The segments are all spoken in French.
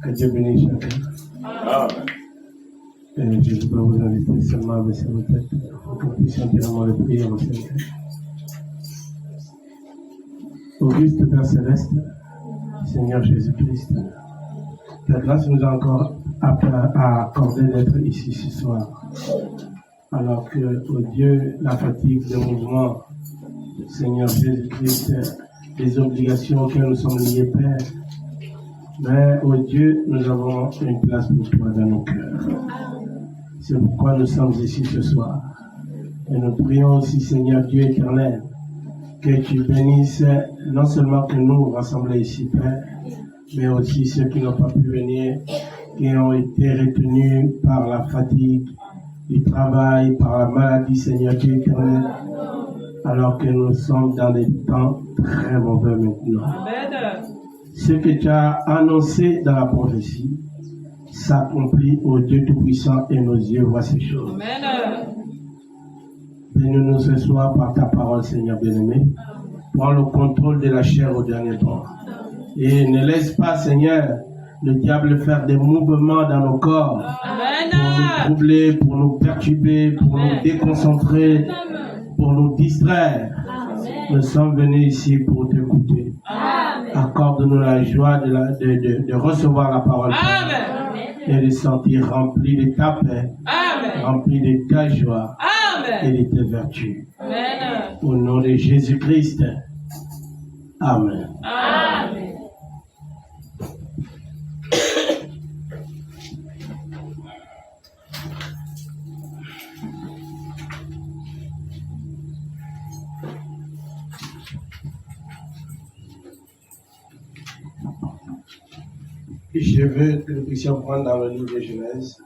Que Dieu bénisse chacun. Amen. Je voudrais vous inviter seulement à baisser vos têtes pour que nous puissions entièrement le prier au Seigneur. Auguste Père Céleste, Seigneur Jésus-Christ, ta grâce nous a encore accordé d'être ici ce soir. Alors que, oh Dieu, la fatigue, le mouvement, Seigneur Jésus-Christ, les obligations auxquelles nous sommes liés, Père, mais, oh Dieu, nous avons une place pour toi dans nos cœurs. C'est pourquoi nous sommes ici ce soir. Et nous prions aussi, Seigneur Dieu éternel, que tu bénisses non seulement que nous rassemblés ici, Père, mais aussi ceux qui n'ont pas pu venir, qui ont été retenus par la fatigue du travail, par la maladie, Seigneur Dieu éternel, alors que nous sommes dans des temps très mauvais maintenant. Amen. Ce que tu as annoncé dans la prophétie s'accomplit au Dieu Tout-Puissant et nos yeux voient ces choses. Amen. Bénis-nous ce soir par ta parole, Seigneur bien-aimé. Prends le contrôle de la chair au dernier temps. Et ne laisse pas, Seigneur, le diable faire des mouvements dans nos corps. Amen. Pour nous troubler, pour nous perturber, pour nous déconcentrer, pour nous distraire. Amen. Nous sommes venus ici pour t'écouter. Accorde-nous la joie de recevoir la parole. Amen. Et de sentir rempli de ta paix, amen, rempli de ta joie, amen, et de tes vertus. Amen. Au nom de Jésus-Christ. Amen. Amen. Je veux que nous puissions prendre dans le livre de Genèse.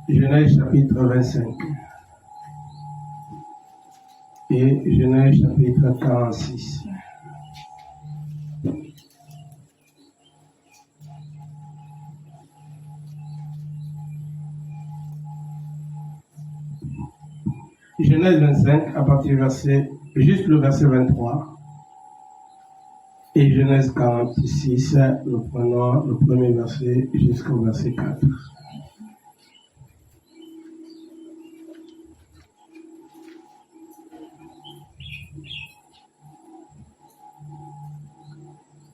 Genèse chapitre 25 et Genèse chapitre 46. Genèse 25, à partir du verset, juste le verset 23, et Genèse 46, nous prenons le premier verset jusqu'au verset 4.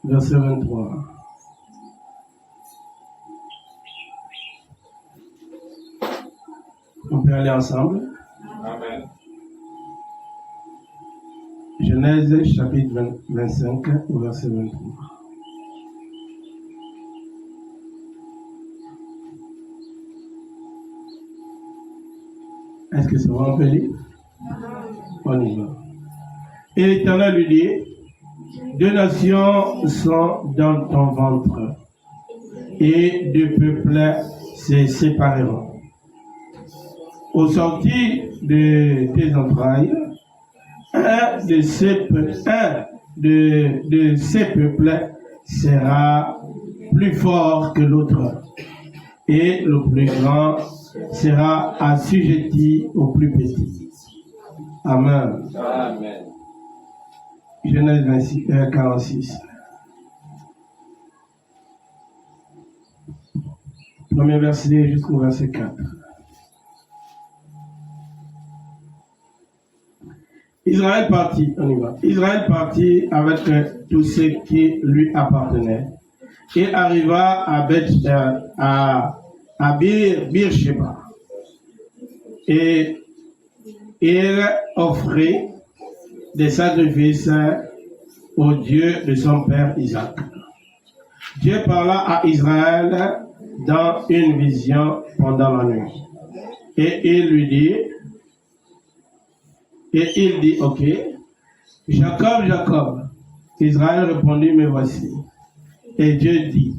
Verset 23. On peut aller ensemble. Amen. Genèse chapitre 25 au verset 23. Est-ce que c'est bon, on peut lire? On y va. Et l'Éternel lui dit, 2 nations sont dans ton ventre, et 2 peuples se sépareront. Au sortir de tes entrailles, un de ces peuples sera plus fort que l'autre, et le plus grand sera assujetti au plus petit. Amen. Amen. Genèse 46. Premier verset jusqu'au verset 4. Israël partit, on y va. Israël partit avec tout ce qui lui appartenait et arriva à Beersheba. Et il offrit des sacrifices au Dieu de son père Isaac. Dieu parla à Israël dans une vision pendant la nuit. Et il dit, ok, Jacob, Jacob. Israël répondit, me voici. Et Dieu dit,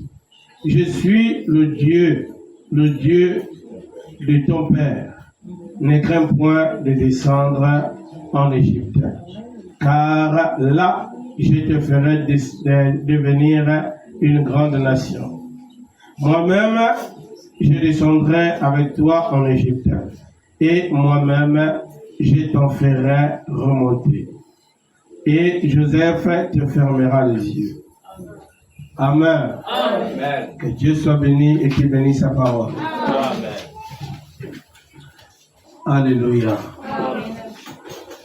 je suis le Dieu de ton père. Ne crains point de descendre en Égypte, car là, je te ferai devenir une grande nation. moi-même, je descendrai avec toi en Égypte, et moi-même, je t'en ferai remonter. Et Joseph te fermera les yeux. Amen. Amen. Que Dieu soit béni et qu'il bénisse sa parole. Amen. Alléluia. Amen.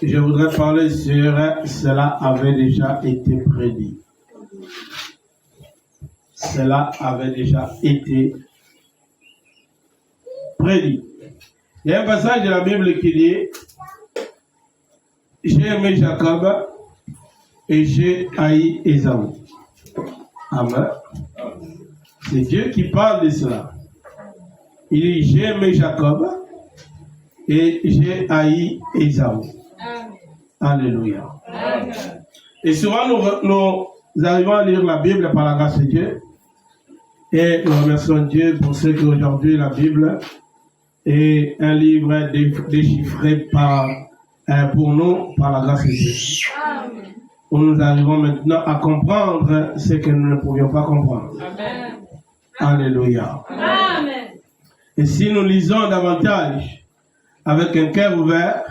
Je voudrais parler sur cela avait déjà été prédit. Cela avait déjà été prédit. Il y a un passage de la Bible qui dit « J'ai aimé Jacob et j'ai haï Ésaü. » Amen. C'est Dieu qui parle de cela. Il dit « J'ai aimé Jacob et j'ai haï Ésaü. » Alléluia. Amen. Et souvent nous arrivons à lire la Bible par la grâce de Dieu. Et nous remercions Dieu pour ce qu'aujourd'hui la Bible est un livre déchiffré pour nous par la grâce de Dieu. Amen. Où nous arrivons maintenant à comprendre ce que nous ne pouvions pas comprendre. Amen. Alléluia. Amen. Et si nous lisons davantage avec un cœur ouvert,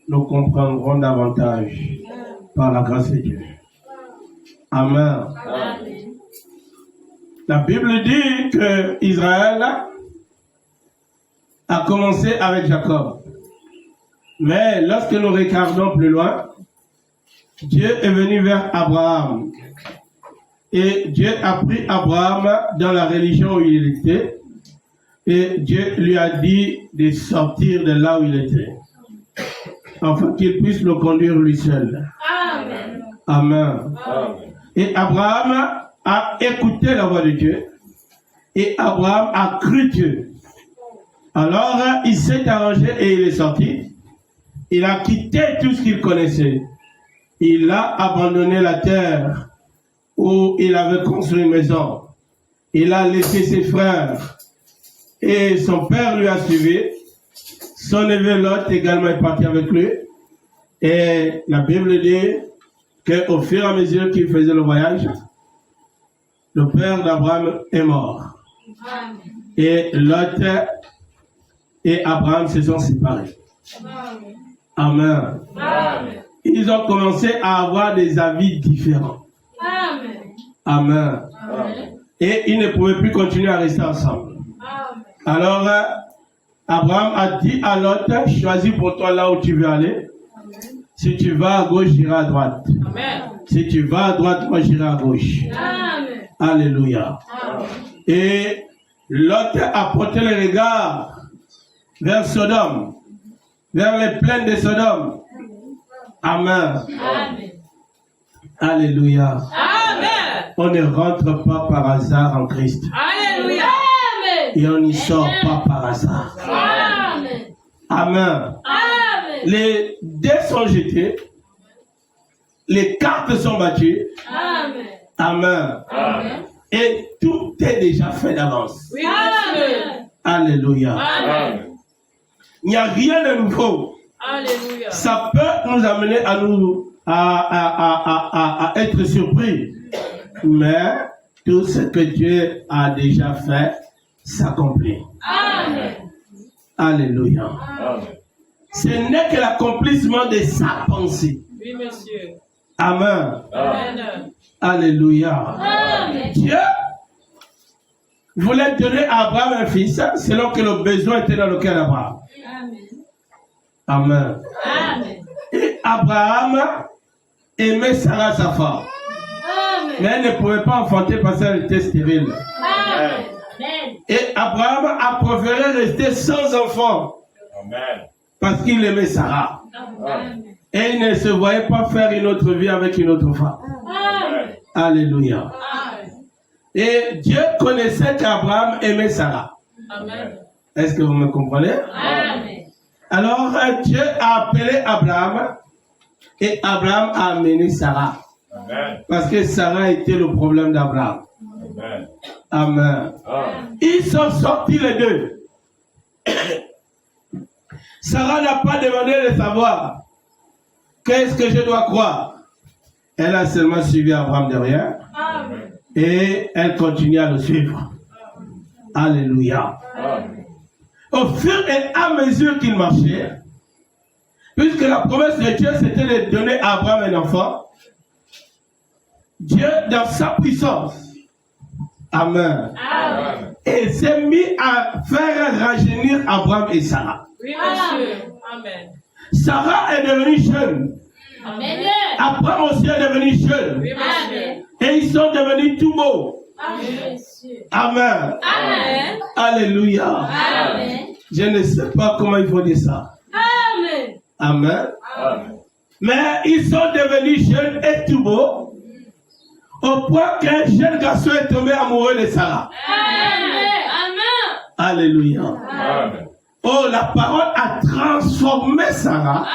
nous comprendrons davantage par la grâce de Dieu. Amen. Amen. La Bible dit que Israël a commencé avec Jacob. Mais lorsque nous regardons plus loin, Dieu est venu vers Abraham. Et Dieu a pris Abraham dans la religion où il était. Et Dieu lui a dit de sortir de là où il était. Afin qu'il puisse le conduire lui seul. Amen. Amen. Amen. Et Abraham a écouté la voix de Dieu. Et Abraham a cru Dieu. Alors, il s'est arrangé et il est sorti. Il a quitté tout ce qu'il connaissait. Il a abandonné la terre où il avait construit une maison. Il a laissé ses frères. Et son père lui a suivi. Son neveu Lot également est parti avec lui. Et la Bible dit qu'au fur et à mesure qu'il faisait le voyage, le père d'Abraham est mort. Amen. Et Lot et Abraham se sont séparés. Amen. Amen. Ils ont commencé à avoir des avis différents. Amen. Amen. Amen. Et ils ne pouvaient plus continuer à rester ensemble. Amen. Alors, Abraham a dit à Lot, choisis pour toi là où tu veux aller. Amen. Si tu vas à gauche, j'irai à droite. Amen. Si tu vas à droite, moi j'irai à gauche. Amen. Alléluia. Amen. Et Lot a porté le regard vers Sodome, vers les plaines de Sodome. Amen. Amen. Alléluia. Amen. On ne rentre pas par hasard en Christ. Alléluia. Amen. Et on n'y sort pas par hasard. Amen. Amen. Amen. Les dés sont jetés. Les cartes sont battues. Amen. Amen. Amen. Et tout est déjà fait d'avance. Oui. Amen. Alléluia. Amen. Il n'y a rien de nouveau. Alléluia. Ça peut nous amener à être surpris. Mais tout ce que Dieu a déjà fait s'accomplit. Amen. Alléluia. Amen. Ce n'est que l'accomplissement de sa pensée. Oui, monsieur. Amen. Amen. Alléluia. Amen. Dieu voulait donner à Abraham un fils selon que le besoin était dans le cœur d'Abraham. Amen. Amen. Et Abraham aimait Sarah, sa femme. Amen. Mais elle ne pouvait pas enfanter parce qu'elle était stérile. Amen. Et Abraham a préféré rester sans enfant. Amen. Parce qu'il aimait Sarah. Amen. Et il ne se voyait pas faire une autre vie avec une autre femme. Amen. Alléluia. Amen. Et Dieu connaissait qu'Abraham aimait Sarah. Amen. Est-ce que vous me comprenez? Amen. Alors Dieu a appelé Abraham et Abraham a amené Sarah. Amen. Parce que Sarah était le problème d'Abraham. Amen. Amen. Amen. Ils sont sortis les deux. Sarah n'a pas demandé de savoir qu'est-ce que je dois croire. Elle a seulement suivi Abraham derrière. Amen. Et elle continue à le suivre. Alléluia. Amen. Au fur et à mesure qu'il marchait, puisque la promesse de Dieu c'était de donner à Abraham un enfant, Dieu dans sa puissance, Amen, Amen. et s'est mis à faire rajeunir Abraham et Sarah. Oui, monsieur. Amen. Sarah est devenue jeune. Amen. Abraham aussi est devenu jeune. Oui, monsieur. Et ils sont devenus tout beaux. Amen. Amen. Amen. Alléluia. Amen. Je ne sais pas comment il faut dire ça. Amen. Amen. Amen. Mais ils sont devenus jeunes et tout beaux, au point qu'un jeune garçon est tombé amoureux de Sarah. Amen. Alléluia. Amen. Oh, la parole a transformé Sarah.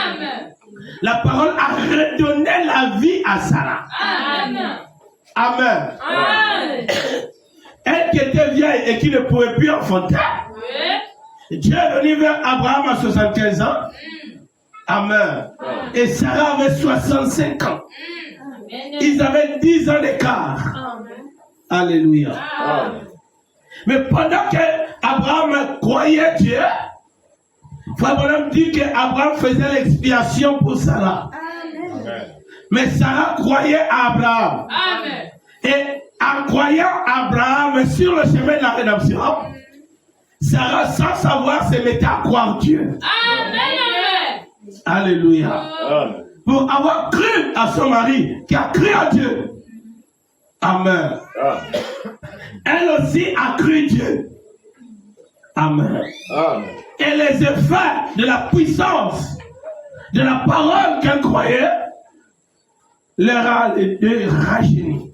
Amen. La parole a redonné la vie à Sarah. Amen. Amen. Amen. Elle qui était vieille et qui ne pouvait plus enfanter, Dieu est venu vers Abraham à 75 ans. Amen. Et Sarah avait 65 ans. Ils avaient 10 ans d'écart. Alléluia. Amen. Mais pendant que Abraham croyait Dieu, Frère Branham dit qu'Abraham faisait l'expiation pour Sarah. Amen. Mais Sarah croyait à Abraham. Amen. Et en croyant Abraham sur le chemin de la rédemption, Sarah, sans savoir, se mettait à croire Dieu. Amen. Alléluia. Amen. Pour avoir cru à son mari, qui a cru à Dieu. Amen. Elle aussi a cru Dieu. Amen. Amen. Et les effets de la puissance de la parole qu'elle croyait leur a les deux rajeunis.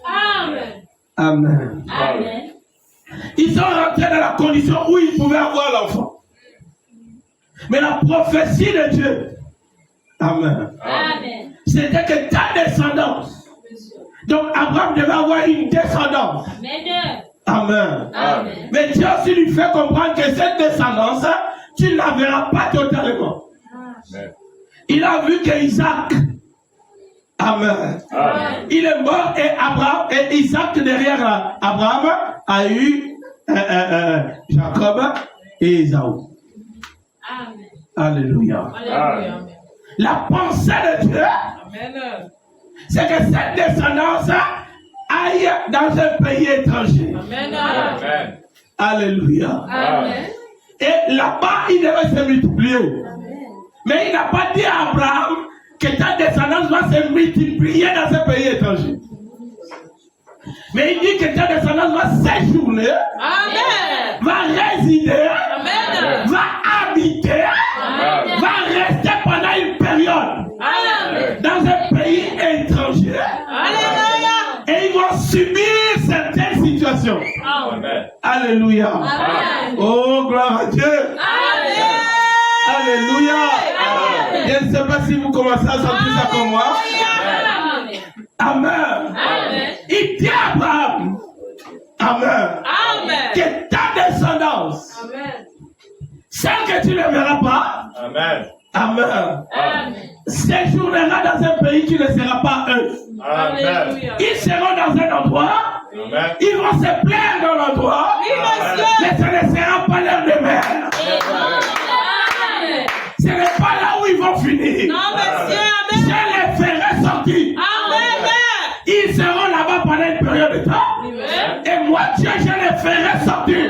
Amen. Amen. Amen. Ils sont rentrés dans la condition où ils pouvaient avoir l'enfant. Mais la prophétie de Dieu, Amen, Amen. c'était que ta descendance. Donc Abraham devait avoir une descendance. Amen. Amen. Mais Dieu aussi lui fait comprendre que cette descendance, tu ne la verras pas totalement. Amen. Il a vu qu'Isaac, Amen, Amen. il est mort et Abraham et Isaac derrière Abraham a eu Jacob et Ésaü. Amen. Alléluia. Alléluia. La pensée de Dieu, Amen. c'est que cette descendance aille dans un pays étranger. Amen. Amen. Alléluia. Amen. Et là-bas, il devait se multiplier. Mais il n'a pas dit à Abraham que ta descendance va se multiplier dans un pays étranger. Mais il dit que ta descendance va séjourner, Amen. va résider, Amen. va habiter, Amen. va rester pendant une période Amen. dans un pays étranger. Alléluia. Et ils vont subir certaines situations. Amen. Alléluia. Amen. Oh, gloire à Dieu. Amen. Alléluia. Amen. Je ne sais pas si vous commencez à sentir ça comme moi. Amen. Amen. Amen. Il dit à Abraham, Amen, Amen. que ta descendance, Amen. celle que tu ne verras pas, Amen. Amen, Amen. séjournera dans un pays qui ne sera pas eux. Alléluia. Ils seront dans un endroit, Amen. ils vont se plaire dans l'endroit, Oui, monsieur. mais ce ne sera pas leur demeure. Amen. Ce n'est pas là où ils vont finir. Non, monsieur. Je Amen. les ferai sortir. Amen. Ils seront là-bas pendant une période de temps. Amen. Et moi, Dieu, je les ferai sortir.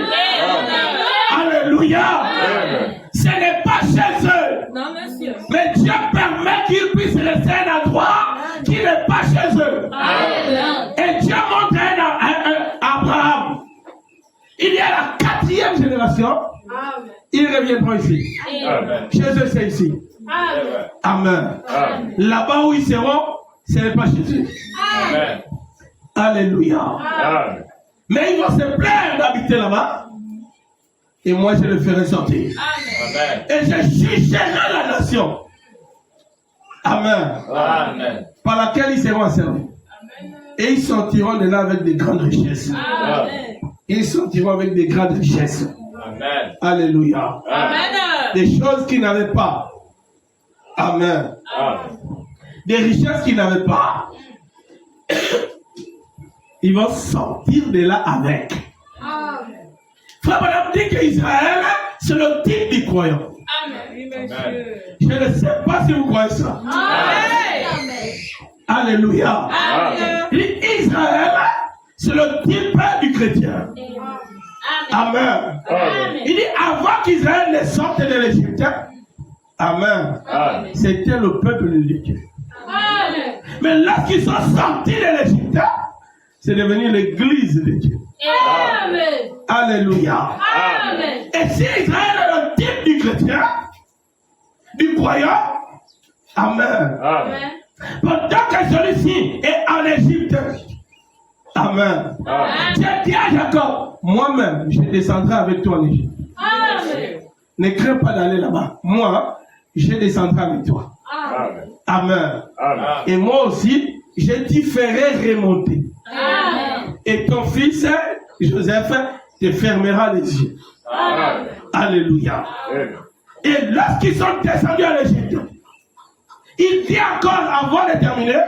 Alléluia. Amen. Ce n'est pas chez eux. Non, monsieur. Mais Dieu permet qu'ils puissent rester à un endroit qui n'est pas chez eux. Amen. Et Dieu montre à Abraham. Il y a la 4e génération. Amen. Ils reviendront ici. Amen. Chez eux, c'est ici. Amen. Amen. Amen. Là-bas où ils seront, ce n'est pas chez eux. Amen. Alléluia. Amen. Mais ils vont se plaire d'habiter là-bas. Et moi, je les ferai sortir. Amen. Et je jugerai la nation. Amen. Amen. Par laquelle ils seront servis. Et ils sortiront de là avec des grandes richesses. Amen. Ils sortiront avec des grandes richesses. Amen. Alléluia. Amen. Des choses qu'ils n'avaient pas. Amen. Amen. Des richesses qu'ils n'avaient pas. Ils vont sortir de là avec. Amen. Frère Branham dit qu'Israël, c'est le type du croyant. Amen. Je ne sais pas si vous croyez ça. Amen. Alléluia. Amen. Israël, c'est le type du chrétien. Amen. Amen. Il dit avant qu'Israël ne sorte de l'Égypte, Amen. Amen. C'était le peuple de Dieu. Amen. Mais lorsqu'ils sont sortis de l'Égypte, c'est devenu l'église de Dieu. Amen. Alléluia. Amen. Et si Israël est le type du chrétien, du croyant, Amen. Amen. Pendant que celui-ci est en Égypte, Amen. J'ai dit à Jacob, moi-même, je descendrai avec toi en Égypte. Amen. Ne crains pas d'aller là-bas. Moi, je descendrai avec toi. Amen. Amen. Amen. Et moi aussi, je t'y ferai remonter. Amen. Et ton fils, Joseph, te fermera les yeux. Amen. Alléluia. Et lorsqu'ils sont descendus à l'Égypte, il dit encore avant de terminer,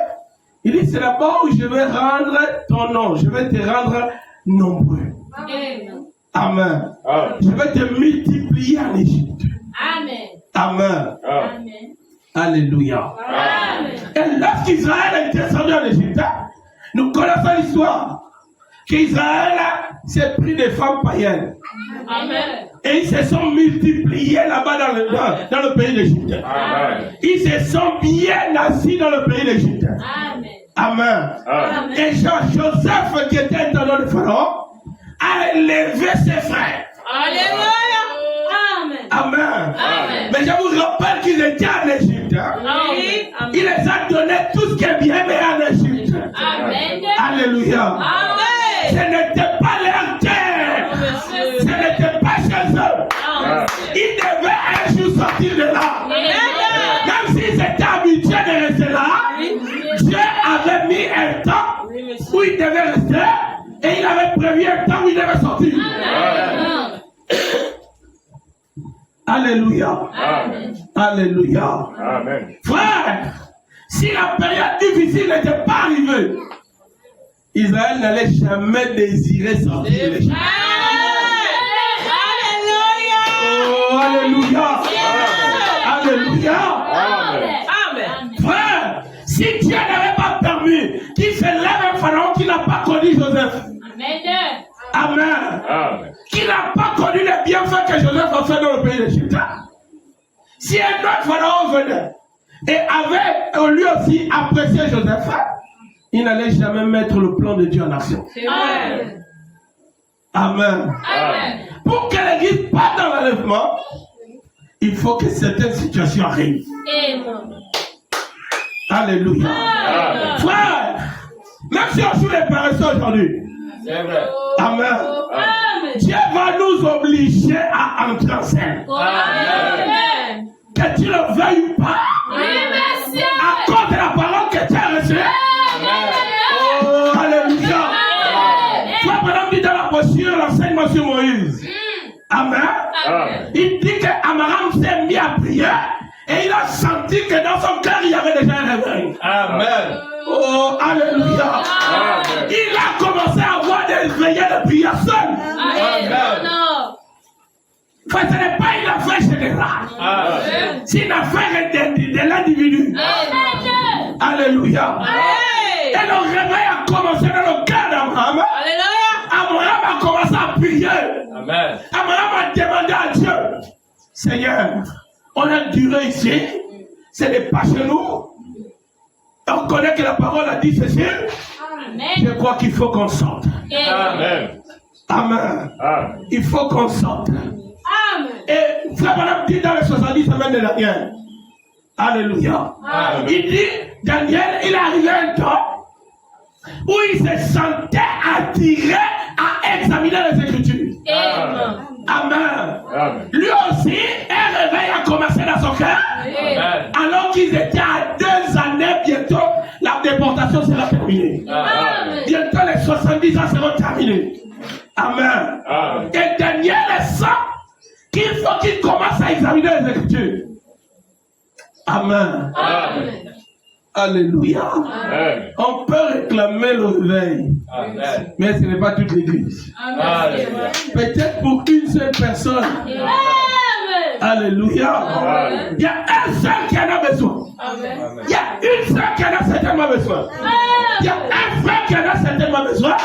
il dit c'est là-bas où je vais rendre ton nom, je vais te rendre nombreux. Amen. Amen. Amen. Je vais te multiplier en Égypte. Amen. Amen. Amen. Alléluia. Amen. Et lorsqu'Israël est descendu en Égypte, nous connaissons l'histoire qu'Israël s'est pris des femmes païennes. Amen. Et ils se sont multipliés là-bas dans le pays d'Égypte. Amen. Ils se sont bien assis dans le pays d'Égypte. Amen. Amen. Amen. Et Joseph, qui était intendant de Pharaon, a élevé ses frères. Alléluia. Amen. Amen. Amen. Mais je vous rappelle qu'ils étaient en Égypte. Amen. Il les a donné tout ce qui est bien mais en Égypte. Amen. Alléluia. Amen. Ce n'était pas leur terre. Ce n'était pas chez eux. Amen. Ils devaient un jour sortir de là. Même s'ils étaient habitués de rester là, Dieu avait mis un temps où ils devaient rester et il avait prévu un temps où ils devaient sortir. Amen. Alléluia. Amen. Alléluia. Amen. Frère, si la période difficile n'était pas arrivée, Israël n'allait jamais désirer sortir de l'Égypte. Oh, alléluia. Alléluia. Amen. Frère, si Dieu n'avait pas permis qu'il se lève un pharaon qui n'a pas connu Joseph. Amen. Amen. Amen. Qui n'a pas connu les bienfaits que Joseph a fait dans le pays d'Égypte. Si un autre pharaon venait et avait lui aussi apprécié Joseph, il n'allait jamais mettre le plan de Dieu en action. Amen. Amen. Amen. Pour que l'église parte dans l'enlèvement, il faut que certaines situations arrivent. Amen. Alléluia. Amen. Frère, même si on joue les paresseux aujourd'hui, C'est vrai. Amen. Amen. Dieu va nous obliger à entrer en scène. Amen. Que tu le veuilles ou pas, Oui, monsieur. à cause de la parole que tu as reçue. Oh, alléluia. Frère Branham dit dans la posture l'enseignement sur Moïse. Amen. Amen. Il dit que Amram s'est mis à prier et il a senti que dans son cœur il y avait déjà un réveil. Amen. Oh, alléluia. Amen. Il a commencé à avoir des veillées de prière seul. Amen. Frère, ce n'est pas une affaire générale. Amen. C'est une affaire de l'individu. Amen. Alléluia. Hey. Et le réveil a commencé dans le cœur d'Abraham. Abraham a commencé à prier. Amen. Abraham a demandé à Dieu, Seigneur, on a duré ici, ce n'est pas chez nous. On connaît que la parole a dit ceci. Je crois qu'il faut qu'on sorte. Amen. Amen. Amen. Il faut qu'on sorte. Amen. Et Frère Branham dit dans les 70 semaines de Daniel, Alléluia. Amen. Il dit, Daniel, il est arrivé un temps où il se sentait attiré à examiner les Écritures. Amen. Amen. Amen. Lui aussi, un réveil a commencé dans son cœur. Amen. Alors qu'ils étaient à 2 années, bientôt, la déportation sera terminée. Amen. Bientôt, les 70 ans seront terminés. Amen. Amen. Et Daniel sent qu'il faut qu'il commence à examiner les Écritures. Amen. Amen. Alléluia. Amen. On peut réclamer le réveil, Amen. mais ce n'est pas toute l'église. Alléluia. Peut-être pour une seule personne. Amen. Alléluia. Amen. Il y a un seul qui en a besoin. Amen. Il y a une seule qui en a certainement besoin. Il y a un frère qui en a certainement besoin.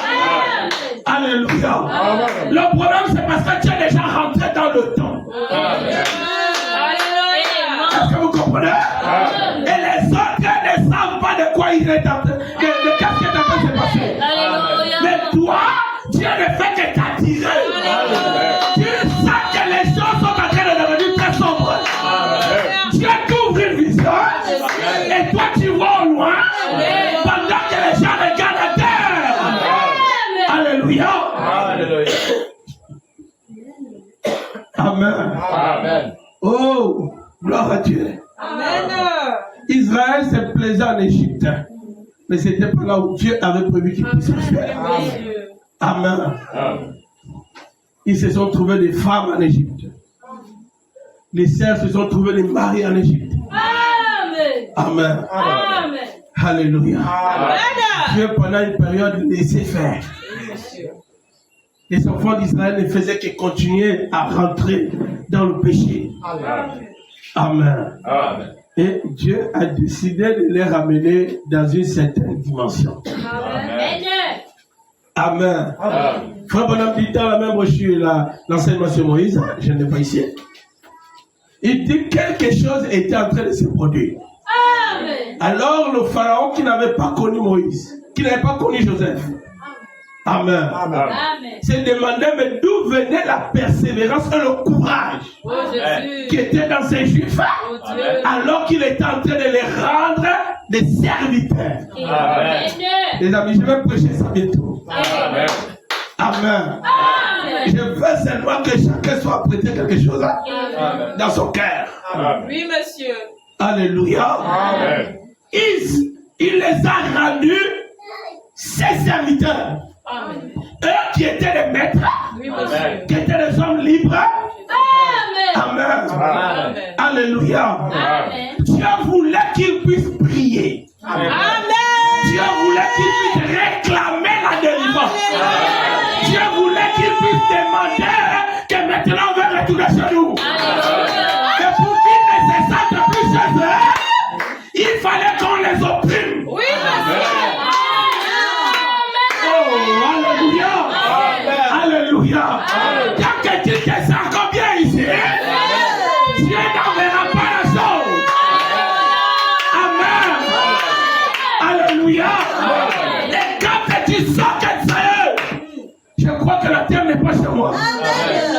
Alléluia. Amen. Le problème, c'est parce que tu es déjà rentré dans le temps. Amen. Est-ce que vous comprenez? Et les autres ne savent pas de quoi il est en train, qu'est-ce qui est en train de se passer. Mais toi, Dieu ne fait que t'attirer. Tu sens que les choses sont en train de devenir très sombres. Dieu t'ouvre une vision et toi tu vois au loin pendant que les gens regardent à terre. Alléluia. Alléluia. Amen. Amen. Oh, gloire à Dieu. Amen. Israël se plaisait en Égypte, mais ce n'était pas là où Dieu avait prévu qu'il puisse le faire. Amen. Amen. Ils se sont trouvés des femmes en Égypte. Les sœurs se sont trouvés des maris en Égypte. Amen. Amen. Alléluia. Amen. Dieu, pendant une période, laissait faire. Les enfants d'Israël ne faisaient que continuer à rentrer dans le péché. Amen. Amen. Amen. Et Dieu a décidé de les ramener dans une certaine dimension. Amen. Amen. Amen. Frère Bonhomme dit dans la même brochure, l'enseignement sur Moïse, je ne l'ai pas ici. Il dit quelque chose était en train de se produire. Alors le pharaon qui n'avait pas connu Moïse, qui n'avait pas connu Joseph, Amen, Amen. se demandait mais d'où venait la persévérance et le courage qui était dans ces juifs, alors qu'il était en train de les rendre des serviteurs. Amen. Les amis, je vais prêcher ça bientôt. Amen. Amen. Je veux seulement que chacun soit prêté quelque chose dans son cœur. Amen. Oui, monsieur. Alléluia. Amen. Il les a rendus ses serviteurs. Amen. Eux qui étaient les maîtres, Oui, Amen. monsieur. qui étaient les hommes libres. Amen. Amen. Alléluia. Amen. Dieu voulait qu'ils puissent prier. Amen. Dieu voulait qu'ils puissent réclamer la délivrance. Dieu voulait qu'ils puissent demander que maintenant on va retourner chez nous. Et pour qu'ils ne se sentent plus chez eux, il fallait qu'on les opprime. Oui, monsieur. Oh, alléluia. Alléluia. Tant que tu te sens comme bien ici, Dieu n'enverra pas la chose. Amen. Alléluia. Et quand tu sens que ça je crois que la terre n'est pas chez moi.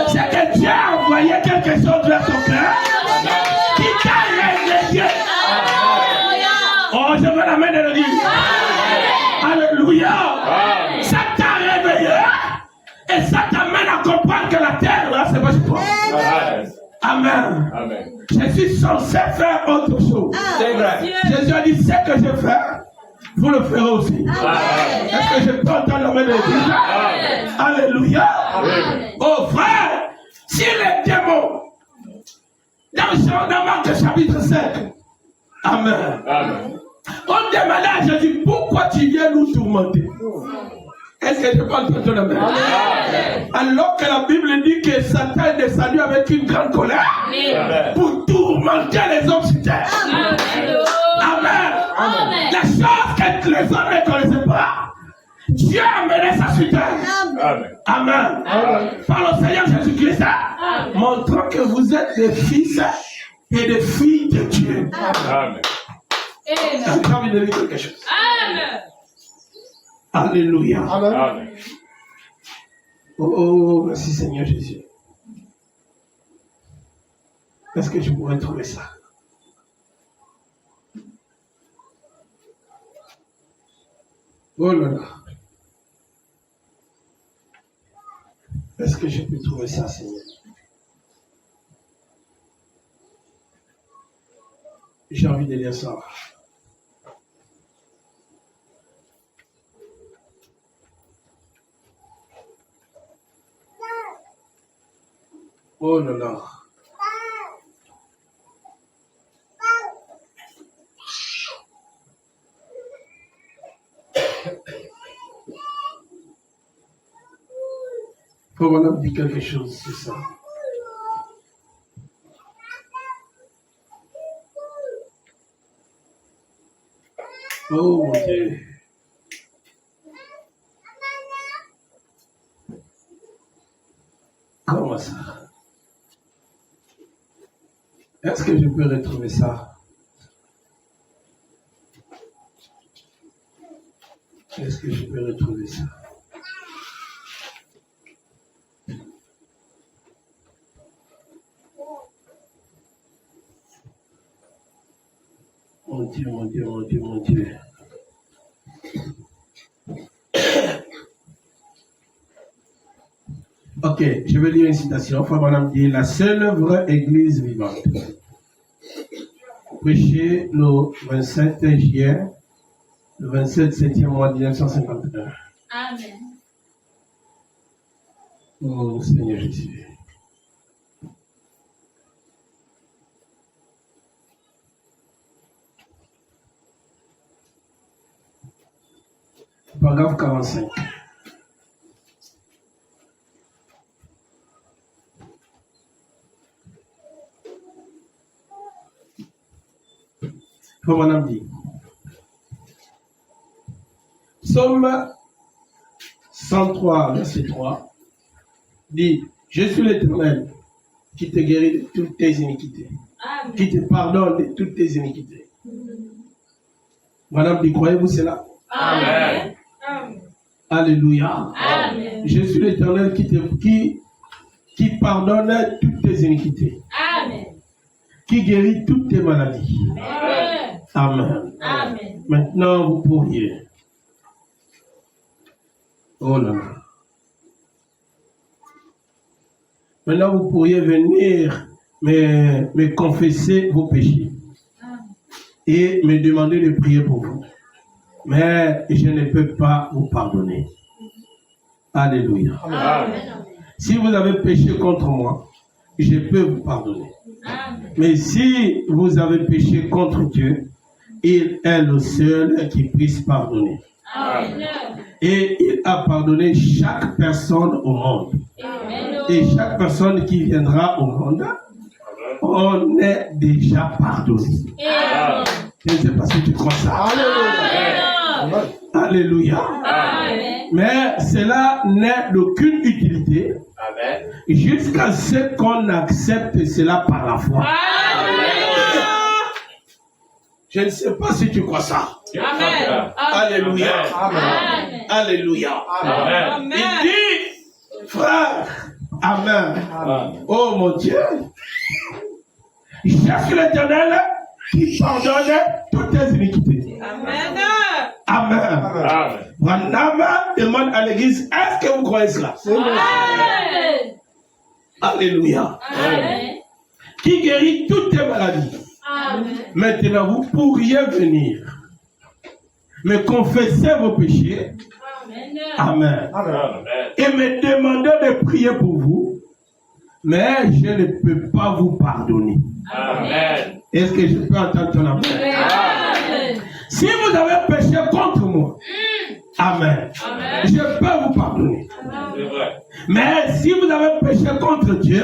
C'est que Dieu a envoyé quelque chose vers ton cœur qui t'a réveillé. Oh, je veux la main de l'église. Alléluia. Ça t'a réveillé et ça t'amène à comprendre que la terre, là, c'est pas chez toi. Amen. Amen. Je suis censé faire autre chose. C'est vrai. Jésus a dit, ce que je fais, vous le ferez aussi. Amen. Est-ce que je peux entendre la main de l'église? Alléluia. Amen. Oh frère, si les démons, dans Marc chapitre 5, Amen. Amen. On demandait à Jésus, pourquoi tu viens nous tourmenter? Est-ce que je peux entendre la main? Amen. Alors que la Bible dit que Satan est descendu avec une grande colère Amen. pour tourmenter les hommes sur terre. Amen. La chose que les hommes ne connaissaient pas, Dieu a mené ça sur terre. Amen. Amen. Amen. Par le Seigneur Jésus-Christ, montrant que vous êtes des fils et des filles de Dieu. Amen. J'ai envie de dire quelque chose. Alléluia. Amen. Oh, merci Seigneur Jésus. Est-ce que je pourrais trouver ça? Oh là là. Est-ce que je peux trouver ça, Seigneur? J'ai envie de lire ça. Oh là là. Faut qu'on a dit quelque chose, c'est ça. Oh mon Dieu. Comment ça? Est-ce que je peux retrouver ça? Est-ce que je peux retrouver ça? Mon Dieu, mon Dieu, mon Dieu, mon Dieu. Ok, je vais lire une citation. Frère Branham dit, la seule vraie église vivante. Prêché le 27 juillet, le 27 septième mois 1951. Amen. Oh Seigneur Jésus. Paragraphe 45. Comme on a dit. Psaume 103, verset 3, dit, je suis l'Éternel qui te guérit de toutes tes iniquités, Amen. qui te pardonne de toutes tes iniquités. Madame dit, croyez-vous cela? Amen. Amen. Alléluia. Amen. Je suis l'Éternel qui pardonne toutes tes iniquités, Amen. qui guérit toutes tes maladies. Amen. Amen. Amen. Maintenant, vous pourriez. Oh là là. Maintenant, vous pourriez venir me confesser vos péchés et me demander de prier pour vous. Mais je ne peux pas vous pardonner. Alléluia. Amen. Si vous avez péché contre moi, je peux vous pardonner. Amen. Mais si vous avez péché contre Dieu, il est le seul qui puisse pardonner. Amen. Et il a pardonné chaque personne au monde. Amen. Et chaque personne qui viendra au monde, on est déjà pardonné. Amen. Je ne sais pas si tu crois ça. Amen. Alléluia. Amen. Mais cela n'est d'aucune utilité jusqu'à ce qu'on accepte cela par la foi. Je ne sais pas si tu crois ça. Amen. Alléluia. Amen. Alléluia. Amen. Il dit, frère, Amen. Oh mon Dieu. Je suis l'Éternel qui pardonne toutes tes iniquités. Amen. Amen. Branham demande à l'église, est-ce que vous croyez cela? Amen. Alléluia. Amen. Qui guérit toutes tes maladies. Amen. Maintenant, vous pourriez venir me confesser vos péchés. Amen. Amen. Et me demander de prier pour vous. Mais je ne peux pas vous pardonner. Amen. Est-ce que je peux entendre ton amen? Amen. Si vous avez péché contre moi, Amen. Amen. Je peux vous pardonner. C'est vrai. Mais si vous avez péché contre Dieu,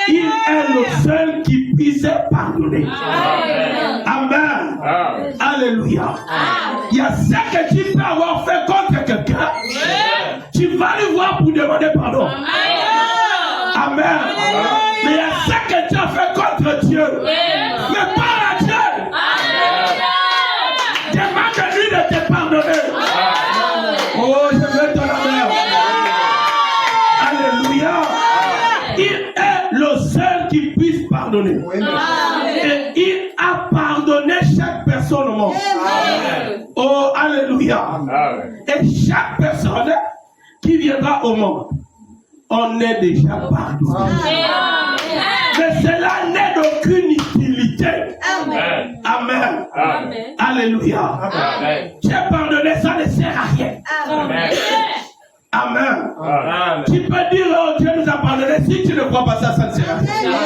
il est le seul qui puisse pardonner. Amen. Amen. Alléluia. Amen. Il y a ce que tu peux avoir fait contre quelqu'un. Tu vas le voir pour demander pardon. Amen. Mais il y a ce que tu as fait contre Dieu. Mais pas à Dieu. Demande-lui de te pardonner. Oh, je veux ton amen. Alléluia. Il est le seul qui puisse pardonner. Et il a pardonné chaque personne au monde. Oh, alléluia. Et chaque personne qui viendra au monde, on est déjà pardonné. Mais cela n'est d'aucune utilité. Amen. Amen. Amen. Alléluia. Amen. Tu es pardonné, ça ne sert à rien. Amen. Amen. Tu peux dire, oh, Dieu nous a pardonné. Si tu ne crois pas ça, ça ne sert à rien.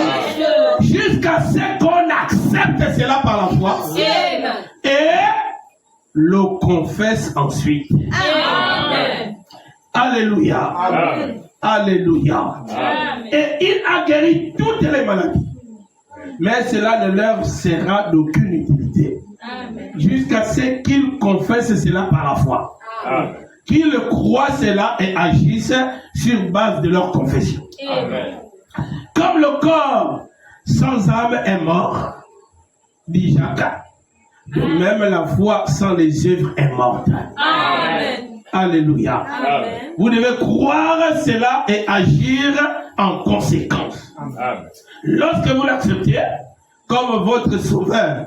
Jusqu'à ce qu'on accepte cela par la foi et le confesse ensuite. Amen. Alléluia. Amen. Alléluia. Amen. Et il a guéri toutes les maladies. Mais cela ne leur sera d'aucune utilité. Jusqu'à ce qu'ils confessent cela par la foi. Amen. Qu'ils croient cela et agissent sur base de leur confession. Amen. Comme le corps sans âme est mort, dit Jacques, de même la foi sans les œuvres est morte. Amen. Alléluia. Amen. Vous devez croire cela et agir en conséquence. Amen. Lorsque vous l'acceptez comme votre sauveur,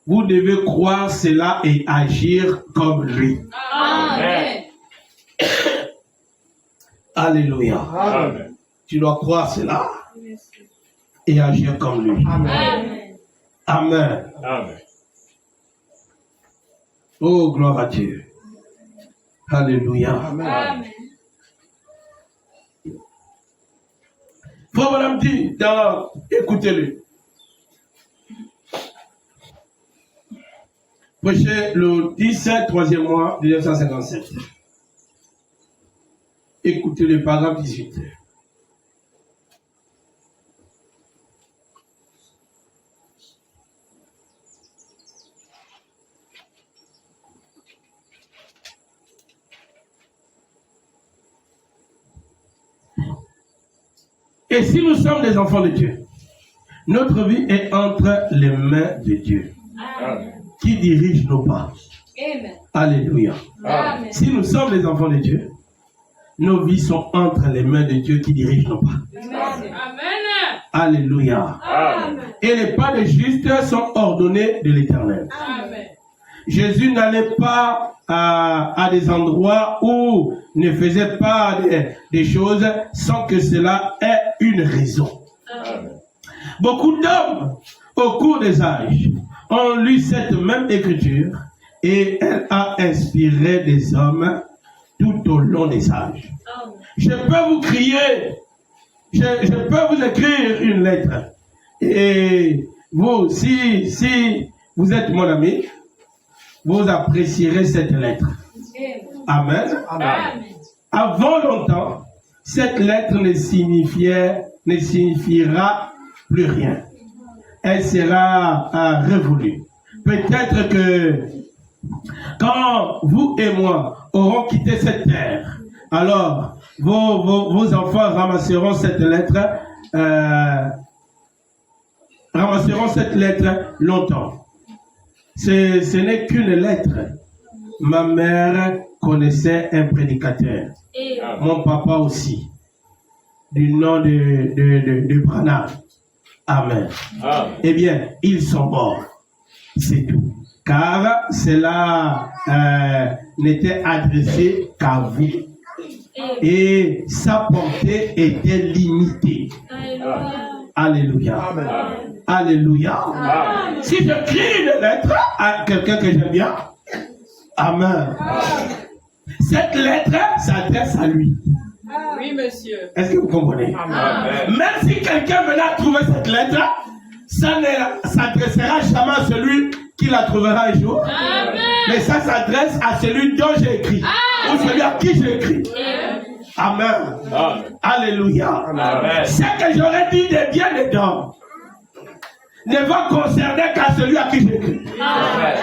vous devez croire cela et agir comme lui. Amen. Alléluia. Amen. Tu dois croire cela et agir comme lui. Amen. Amen. Amen. Oh, gloire à Dieu. Alléluia. Amen. Frère Madame dit, écoutez-le. Prêché le 17, 3e mois 1957. Écoutez le paragraphe 18. Et si nous sommes des enfants de Dieu, notre vie est entre les mains de Dieu, Amen. qui dirige nos pas. Amen. Alléluia. Amen. Si nous sommes des enfants de Dieu, nos vies sont entre les mains de Dieu qui dirige nos pas. Amen. Alléluia. Amen. Et les pas des justes sont ordonnés de l'Éternel. Amen. Jésus n'allait pas à des endroits où ne faisait pas des choses sans que cela ait une raison. Amen. Beaucoup d'hommes, au cours des âges, ont lu cette même écriture et elle a inspiré des hommes tout au long des âges. Je peux vous crier, je peux vous écrire une lettre. Et vous, si vous êtes mon ami, vous apprécierez cette lettre. Amen. Amen. Avant longtemps, cette lettre ne signifiera plus rien. Elle sera révolue. Peut-être que quand vous et moi aurons quitté cette terre, alors vos enfants ramasseront cette lettre longtemps. Ce n'est qu'une lettre. Ma mère connaissait un prédicateur. Mon papa aussi. Du nom de Branham. Amen. Amen. Eh bien, ils sont morts. C'est tout. Car cela n'était adressé qu'à vous. Et sa portée était limitée. Alléluia. Amen. Alléluia. Amen. Si j'écris une lettre à quelqu'un que j'aime bien, Amen. Cette lettre s'adresse à lui. Oui, monsieur. Est-ce que vous comprenez? Amen. Même si quelqu'un venait à trouver cette lettre, ça ne s'adressera jamais à celui qui la trouvera un jour. Amen. Mais ça s'adresse à celui dont j'ai écrit. Ou celui à qui j'ai écrit. Amen. Amen. Alléluia. Amen. Ce que j'aurais dit de bien dedans ne va concerner qu'à celui à qui j'ai écrit. Amen.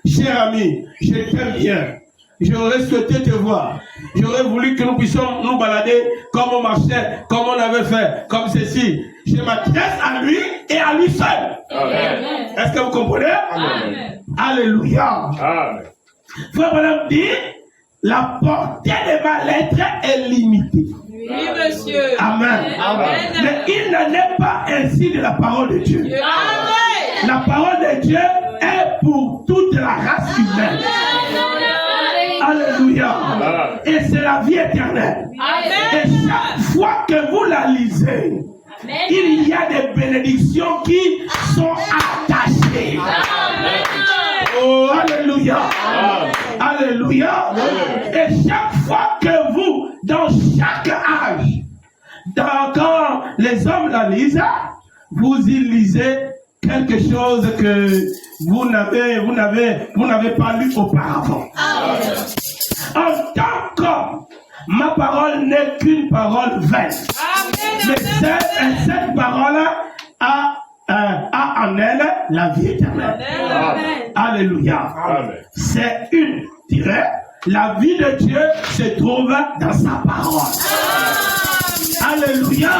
Cher ami, je t'aime bien. J'aurais souhaité te voir. J'aurais voulu que nous puissions nous balader comme on marchait, comme on avait fait, comme ceci. Je m'adresse à lui et à lui seul. Amen. Est-ce que vous comprenez? Amen. Alléluia. Amen. Frère Madame dit, la portée de ma lettre est limitée. Oui, monsieur. Amen. Amen. Mais il n'en est pas ainsi de la parole de Dieu. Amen. La parole de Dieu est pour toute la race humaine. Alléluia. Et c'est la vie éternelle. Et chaque fois que vous la lisez, il y a des bénédictions qui sont attachées. Oh, alléluia. Alléluia. Et chaque fois que vous, dans chaque âge, quand les hommes la lisent, vous y lisez quelque chose que vous n'avez pas lu auparavant. En tant qu'homme, ma parole n'est qu'une parole vaine. Mais cette parole a en elle la vie éternelle. Alléluia. C'est une, la vie de Dieu se trouve dans sa parole. Alléluia.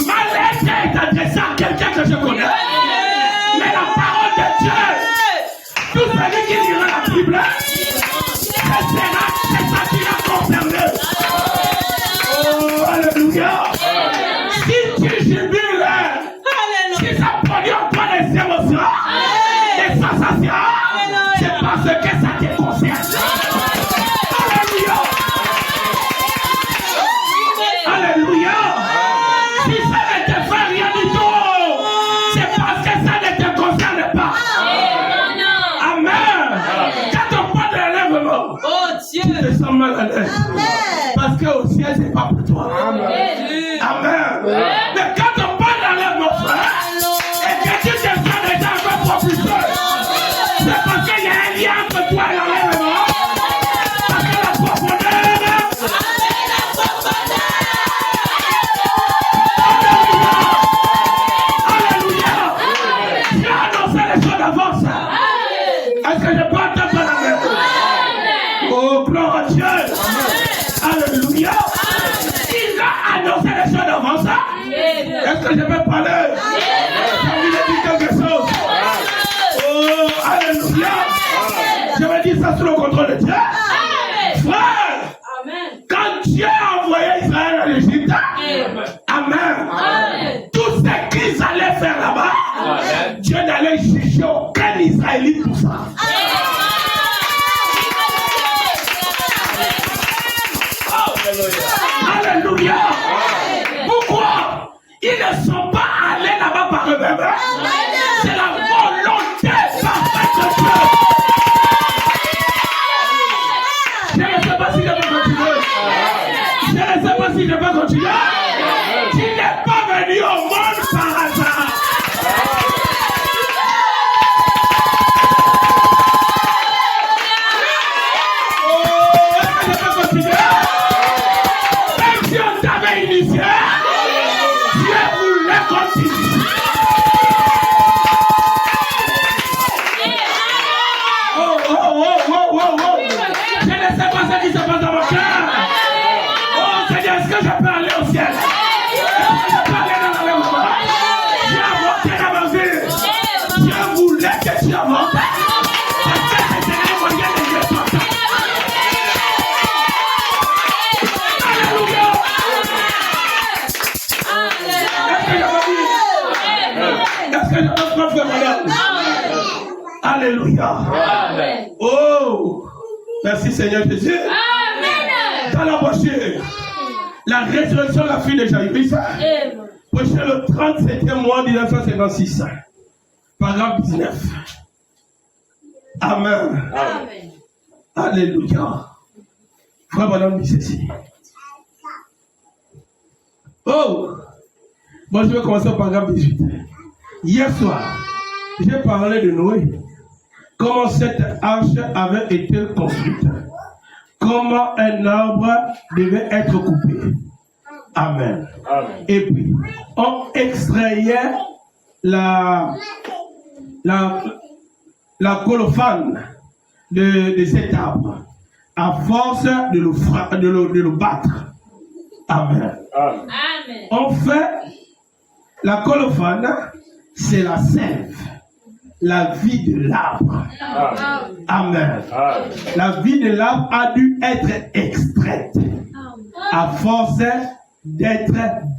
Ma lettre est adressée à quelqu'un que je connais. Mais la parole de Dieu, tout celui qui lira la Bible, c'est ça qui l'a concerné. Oh, alléluia. Si tu jubiles, si ça produit en toi des émotions, des sensations, c'est parce que ça te concerne. Alléluia. Alléluia. Si ça ne te fait rien du tout, c'est parce que ça ne te concerne pas. Amen. Quand on parle de l'enlèvement, tu te sens mal à l'aise. Parce qu'au ciel, c'est pas pour toi. Amen. Mais quand on parle d'enlèvement, frère, et que tu te sens déjà encore propulsé, c'est parce qu'il y a un lien entre toi et l'enlèvement. Parce que la profondeur. Alléluia. J'ai annoncé les choses d'avance. Est-ce que je peux entendre la main? Oh, gloire à Dieu. Alléluia. Il a annoncé les choses d'avance. Est-ce que je peux parler? J'ai envie de dire quelque chose. Oh, alléluia. Je vais dire ça sous le contrôle de Dieu. Frère, quand Dieu a envoyé Israël en Égypte, amen. Tout ce qu'ils allaient faire là-bas, Dieu n'allait juger aucun Israélite pour ça. Alléluia. Pourquoi? Ils ne sont pas allés là-bas par eux-mêmes. C'est la volonté parfaite de Dieu. Je ne sais pas si je peux continuer. Je ne sais pas si je peux continuer. Tu n'es pas venu au monde par hasard. Alléluia. Amen. Oh, merci Seigneur Jésus. Amen. Dans la brochure, la résurrection de la fille de Jaïrus, prêché le 37e mois 1956, paragraphe 19. Amen. Amen. Alléluia. Frère Madame dit ceci. Oh, bon, je vais commencer au paragraphe 18. Hier soir, j'ai parlé de Noé. Comment cette arche avait été construite. Comment un arbre devait être coupé. Amen. Amen. Et puis, on extrayait la colophane de cet arbre à force de le battre. Amen. Amen. En fait, la colophane, c'est la sève. La vie de l'arbre. Amen. Amen. La vie de l'arbre a dû être extraite à force d'être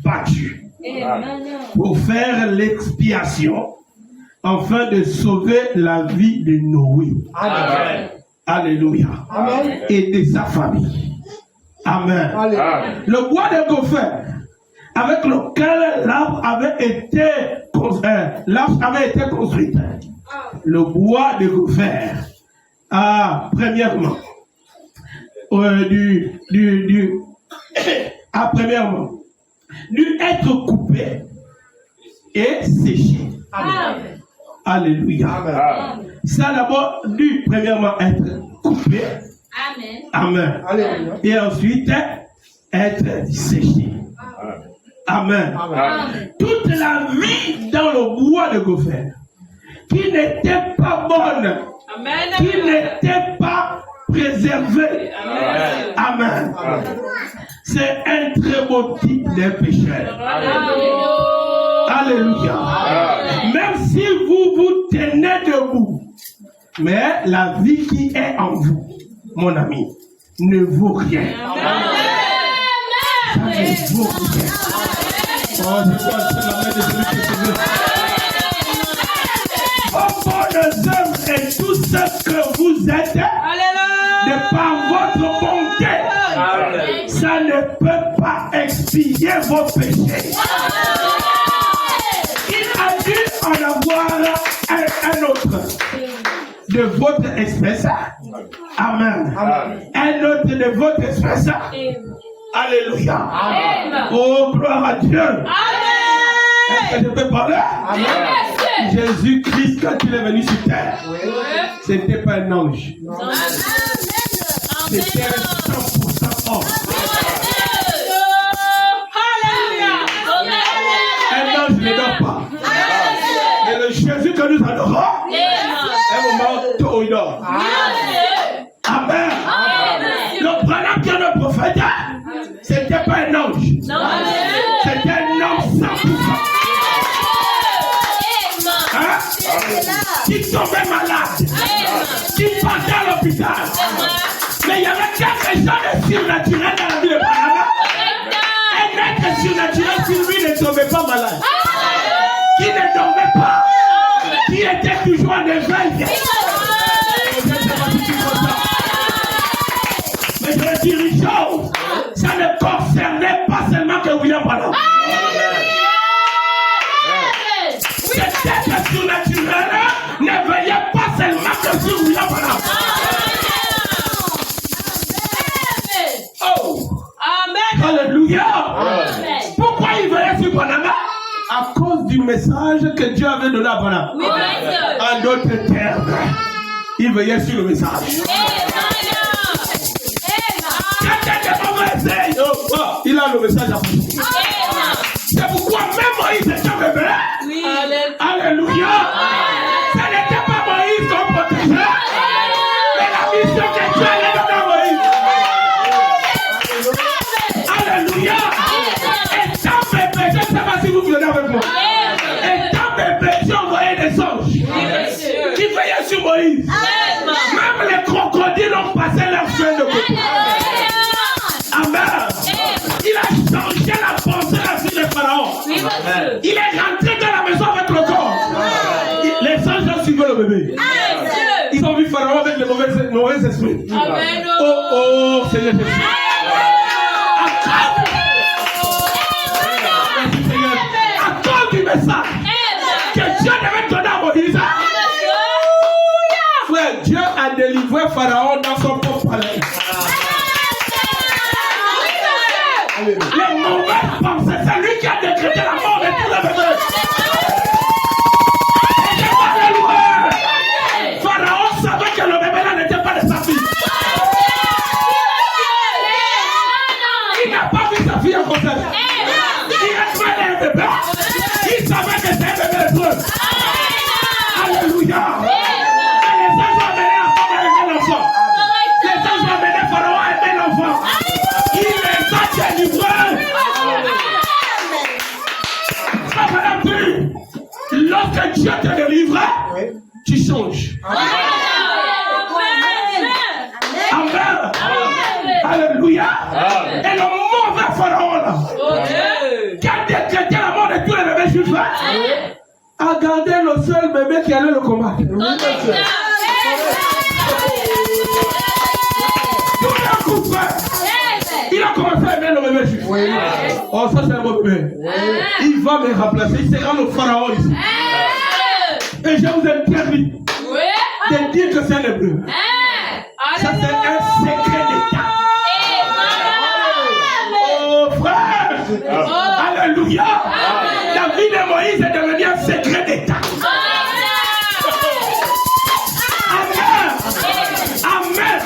battue pour faire l'expiation afin de sauver la vie de Noé. Amen. Alléluia. Amen. Et de sa famille. Amen. Amen. Le bois de gopher avec lequel l'arbre avait été construite. Le bois de gopher a premièrement dû être coupé et séché. Amen. Alléluia. Amen. Ça d'abord dû premièrement être coupé Amen. Alléluia. Et ensuite, être séché. Amen. Amen. Toute la vie dans le bois de Gopher, qui n'était pas bonne, Amen. qui n'était pas préservée. Amen. Amen. C'est un très beau type de pécheur. Alléluia. Même si vous vous tenez debout, mais la vie qui est en vous, mon ami, ne vaut rien. Ça ne vaut rien. Oh, je vois la main de celui qui se veut. Vos bonnes œuvres et tout ce que vous êtes, de par votre bonté, ça ne peut pas expier vos péchés. Il a dû en avoir un autre de votre espèce. Amen. Un autre de votre espèce. Alléluia. Oh, gloire à Dieu. Est-ce que je peux parler? Jésus-Christ, quand il est venu sur terre, ce n'était pas un ange. C'était un 100% homme. Un ange ne dort pas. Mais le Jésus que nous adorons, un moment tôt il dort. Amen. Le Branham qui est le prophète, c'était pas un ange. C'était un homme 100%. Hein? Qui tombait malade. Qui partait à l'hôpital. Mais il y avait quelque chose de surnaturel dans la vie de Branham. Un être surnaturel qui lui ne tombait pas malade. Qui ne dormait pas. Qui était toujours en éveil. Mais je vais dire une chose. Ça ne concernait pas seulement que William Branham. Cet être surnaturel ne veillait pas seulement que sur William Branham. Oh! Alléluia! Pourquoi il veillait sur Branham? À cause du message que Dieu avait donné à Branham. En d'autres termes, il veillait sur le message. Il a le message à vous. C'est pourquoi même Moïse était bébé. Alléluia. Ce n'était pas Moïse qu'on protégeait, mais la mission que Dieu allait donner à Moïse. Alléluia. Étant bébé, je ne sais pas si vous venez avec moi. Étant bébé, Dieu envoyait des anges qui veillaient sur Moïse. Même les crocodiles ont passé leur chemin de côté. Amen. Il a changé la pensée de la fille de Pharaon. Il est rentré dans la maison avec le corps. Les anges ont suivi le bébé. Ils ont vu Pharaon avec les mauvais esprits. Oh, Seigneur Jésus. À cause du message que Dieu devait donner à Moïse, frère, Dieu a délivré Pharaon dans son propre palais. Les mauvaises pensées, c'est lui qui a décrété la mort de tous les bébés. Pharaon savait que le bébé là n'était pas de sa fille. Il n'a pas vu sa fille en concert. Il a trouvé un bébé. Il savait que c'était un bébé de Dieu. Alléluia. Et les anges ont amené la femme à aimer l'enfant. Les anges ont amené Pharaon à aimer l'enfant. Il les a délivrés. Madame dit, lorsque Dieu te délivre, tu changes. Amen. Alléluia. Et le mauvais Pharaon là, qui a décrété la mort de tous les bébés juifs, a gardé le seul bébé qui allait le combattre. Tout d'un coup, frère, il a commencé à aimer le bébé juif. Oh, ça c'est un beau bébé. Il va me remplacer. Il sera le Pharaon ici. Et je vous interdis de dire que c'est un hébreu. Ça c'est un secret d'État. Oh frère. Alléluia. La vie de Moïse est devenue un secret d'État. Amen. Amen.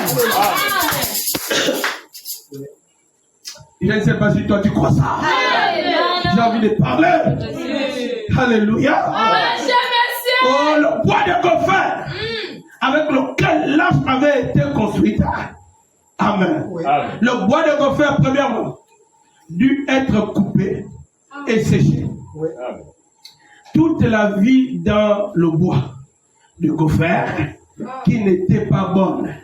Je ne sais pas si toi tu crois ça. J'ai envie de parler. Alléluia. Oh, le bois de gopher avec lequel l'arche avait été construite. Amen. Le bois de gopher, premièrement, dut être coupé et séché. Toute la vie dans le bois de gopher qui n'était pas bonne,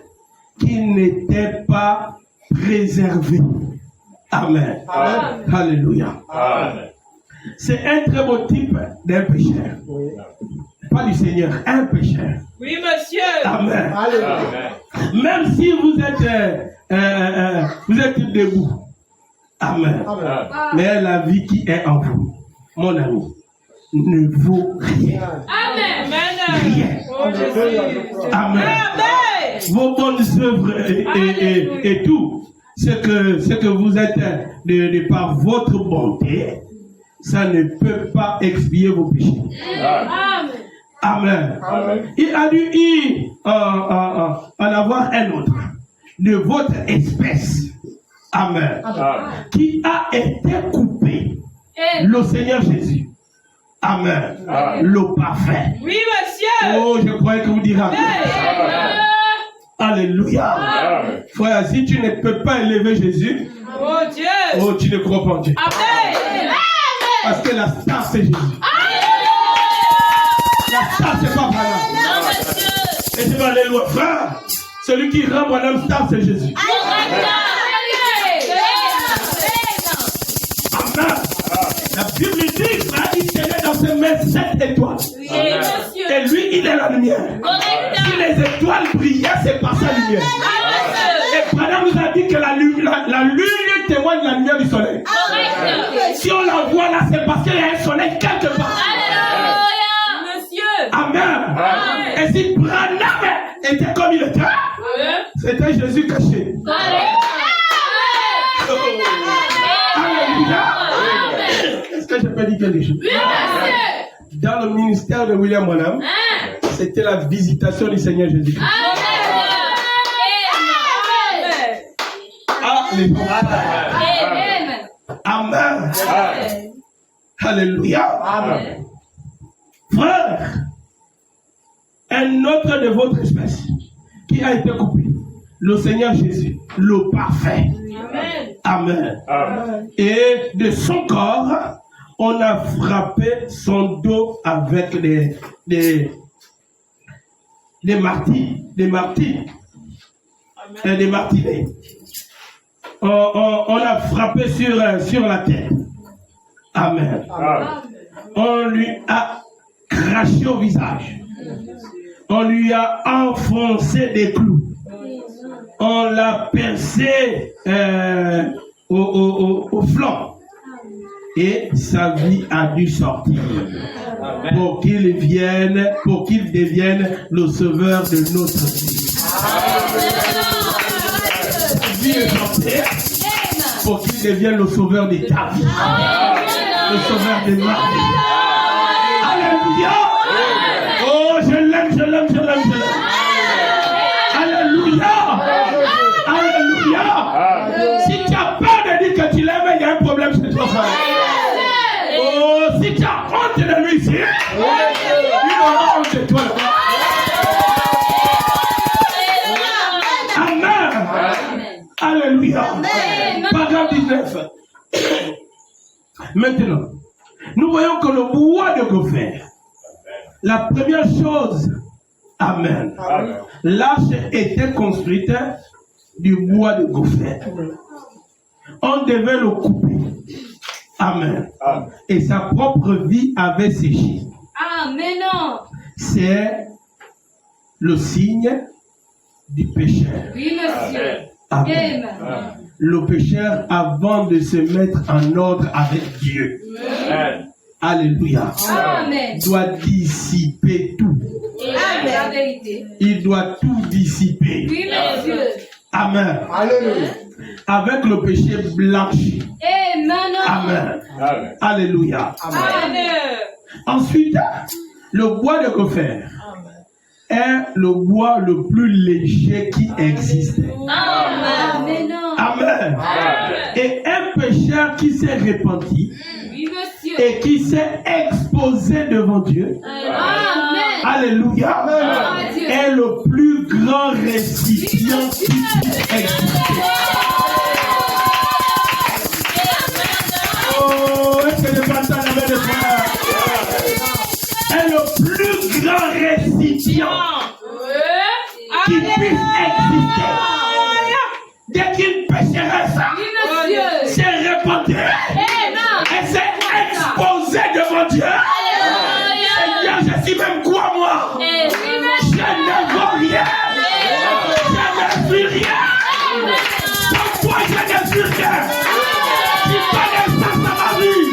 qui n'était pas préservée. Amen. Amen. Alléluia. Amen. C'est un très beau type d'un pécheur. Pas du Seigneur, un pécheur. Oui, monsieur. Amen. Alléluia. Même si vous êtes debout. Amen. Amen. Mais la vie qui est en vous, mon ami, ne vaut rien. Amen. Rien. Oh, Jésus. Amen. Amen. Vos bonnes œuvres et tout, ce que vous êtes de par votre bonté, ça ne peut pas expier vos péchés. Amen. Amen. Amen. Il a dû en avoir un autre de votre espèce. Amen. Amen. Qui a été coupé. Le Seigneur Jésus. Amen. Amen. Le parfait. Oui, monsieur. Oh, je croyais que vous direz Amen. Amen. Alléluia. Amen. Frère, si tu ne peux pas élever Jésus, Oh, Dieu. oh, tu ne crois pas en Dieu. Amen. Parce que la star, c'est Jésus. La star, c'est pas Branham. Et je vais aller loin. Frère, celui qui rend Branham star, c'est Jésus. Amen. La Bible dit, frère, il tenait dans ses mains 7 étoiles. Et lui, il est la lumière. Si les étoiles brillaient, c'est par sa lumière. Et Branham nous a dit que la lune témoigne de la lumière du soleil. Si on la voit là, c'est parce qu'il y a un soleil quelque part. Amen. Et si Branham était comme il était, c'était Jésus caché. Alléluia. Est-ce que je peux dire quelque chose? Dans le ministère de William Branham, c'était la visitation du Seigneur Jésus. Alléluia. Amen. Alléluia. Amen. Frère, un autre de votre espèce qui a été coupé, le Seigneur Jésus, le parfait. Amen. Amen. Et de son corps, on a frappé son dos avec des martyrs, des martinets. On a frappé sur la tête. Amen. Amen. On lui a craché au visage. On lui a enfoncé des clous. On l'a percé au flanc. Et sa vie a dû sortir pour qu'il devienne le sauveur de notre vie. Vie est sortie pour qu'il devienne le sauveur de ta vie. Le sauveur de ma vie. Alléluia. Oh, je l'aime. Alléluia. Alléluia. Si tu as peur de dire que tu l'aimes, il y a un problème chez toi, frère. Oh, si tu as honte de lui ici, il aura honte de toi. Amen. Alléluia. Paragraphe 19. Maintenant, nous voyons que le bois de gopher, la première chose, amen, l'arche était construite du bois de gopher. On devait le couper. Amen. Et sa propre vie avait séché. Amen. C'est le signe du pécheur. Oui, monsieur. Amen. Amen. Le pécheur, avant de se mettre en ordre avec Dieu, alléluia, Amen. doit dissiper tout. Amen. La vérité. Il doit tout dissiper. Oui, monsieur. Amen. Alléluia. Avec le péché blanchi. Amen. Amen. Amen. Alléluia. Amen. Ensuite, le bois de gopher est le bois le plus léger qui existe. Amen. Amen. Amen. Et un pécheur qui s'est repenti Oui, monsieur. et qui s'est exposé devant Dieu, Amen. alléluia, Dieu. est le plus grand récipient qui existe. Oh, est-ce que je peux entendre avec les frères? Est le plus grand récipient qui puisse exister. Dès qu'une pécheresse s'est répandue et s'est exposée devant Dieu, Seigneur, je suis même quoi moi? Je ne vaux rien. Je ne suis rien. Sans toi, je ne suis rien. Tu connais ça dans ma vie.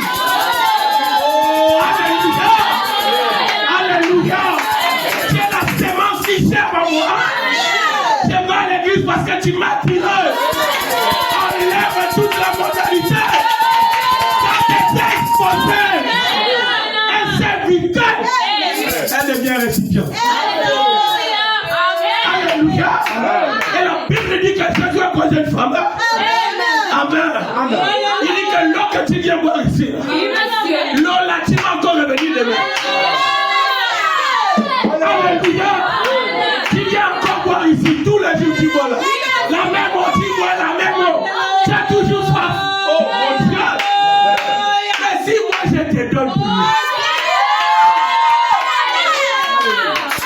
Alléluia. Alléluia. Tu es la sémence qui sert à moi. Je vais à l'église parce que tu m'as tiré. Enlève toute la modalité. Quand tu es exposé, elle s'est vitale. Elle devient récipient. Alléluia. Et la Bible dit que Jésus a causé une femme. Amen. Il dit que l'eau que tu viens boire ici, l'eau là, tu vas encore revenir demain. Alléluia. Tu viens encore boire ici tous les jours, tu bois là. La même eau, tu bois la même eau. Tu as toujours soif. Oh mon Dieu. Mais si moi je te donne plus.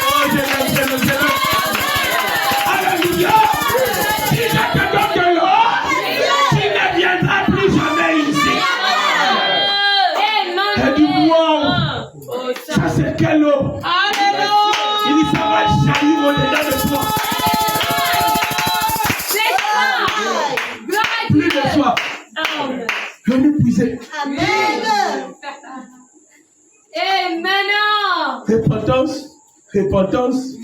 Oh, je l'aime. Alléluia. Si je te donne de l'eau, tu ne viendras plus jamais ici. Elle dit, wow. Ça c'est quelle eau? Il dit, ça va jaillir au-dedans de toi. Plus de soif. Venez puiser. Repentance. Repentance.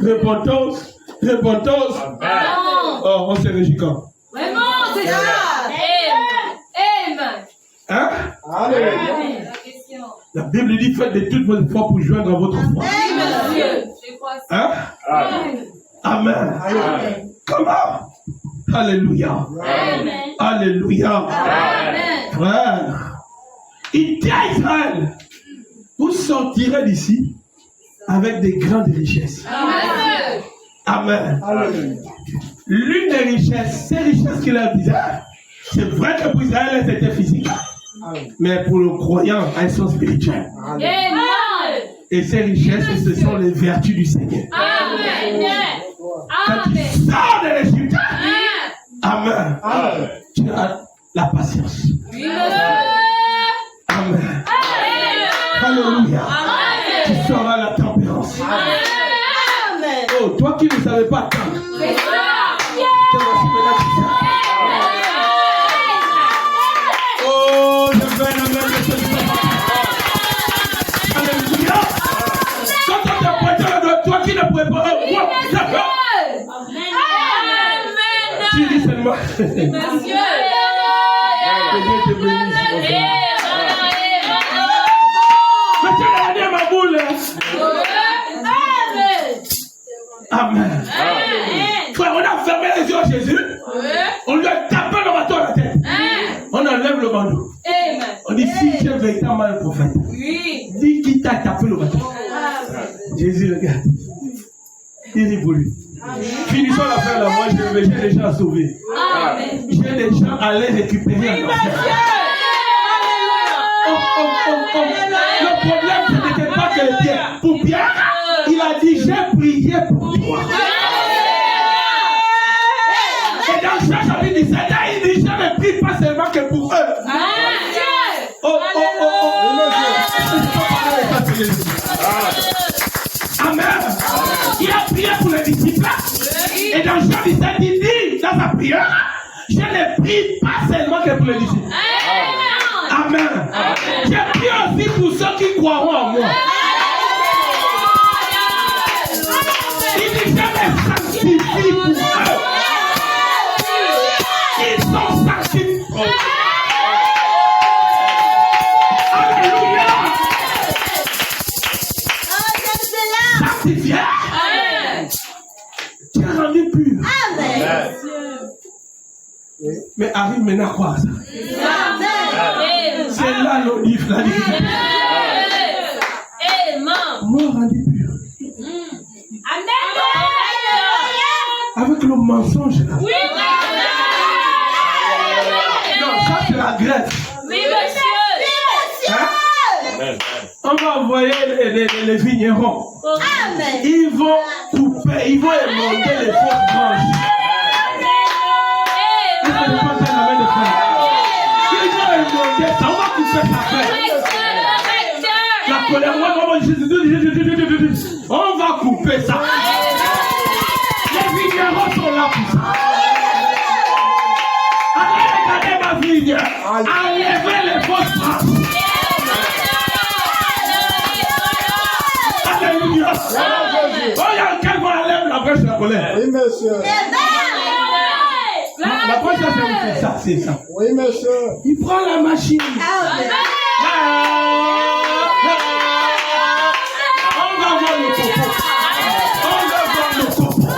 Repentance. Repentance. Oh, on se réjouit quand? Vraiment, c'est ça. Amen. Hein? Amen. La Bible dit faites de toutes vos efforts pour joindre à votre foi. Oui, monsieur. Je crois ça. Hein? Amen. Comment? Alléluia. Amen. Alléluia. Amen. Frère, il dit à Israël, vous sortirez d'ici avec des grandes richesses. Amen. Amen. L'une des richesses, ces richesses qu'il a dit, c'est vrai que pour Israël, elles étaient physiques. Mais pour le croyant, elles sont spirituelles. Amen. Et ces richesses, ce sont les vertus du Seigneur. Amen. Quand tu sors de l'Égypte, amen, tu as la patience. Oui, monsieur. Amen. Alléluia. Tu sauras la tempérance. Oh, toi qui ne savais pas attendre, C'est ça. te voici maintenant tu sais. Oh, je vais l'amener de ce Alléluia. Quand on te prête de toi qui ne pouvais pas, tu dis seulement. Que Dieu te bénisse, mon frère. Mais tu as regardé ma boule. Amen. Frère, on a fermé les yeux à Jésus. On lui a tapé le bâton à la tête. On enlève le bandeau. On dit si tu es véritablement un prophète, dis qui t'a tapé le bâton. Jésus regarde. Il dit pour lui. Finissons l'affaire là, moi j'ai des gens à sauver. J'ai des gens à les récupérer en enfer. Le problème ce n'était pas que Pierre. Pour Pierre, il a dit j'ai prié pour toi. Et dans Jean chapitre 17, il dit je ne prie pas seulement que pour eux. Amen. Il a prié pour les disciples. Et dans Jean 17, il dit dans sa prière, je ne prie pas seulement que pour les disciples. Amen. Je prie aussi pour ceux qui croiront en moi. Il dit je me sanctifie pour eux. Ils sont sanctifiés. Alléluia. Sanctifié. Tu Mais arrive maintenant à croire ça. Amen. C'est là l'olive, la vie. Mort rendu pur. Avec le mensonge là. Oui, Non, ça c'est la Grèce. oui, monsieur. Hein? Amen. On va envoyer les vignerons. Amen. Ils vont couper, ils vont émonter les fausses branches. Est-ce que je peux faire la main de frère? Ils vont émonter ça, on va couper sa fête. La colère, on va couper ça. Les vignerons sont là pour ça. Allez, regardez ma vigne. Enlevez les fausses branches. Alléluia. Oh, il y a quelqu'un qui enlève la brèche de la colère. Oui, monsieur. La brèche, c'est ça, c'est ça. Oui, monsieur. Il prend la machine. On va voir le coco. On va voir le coco.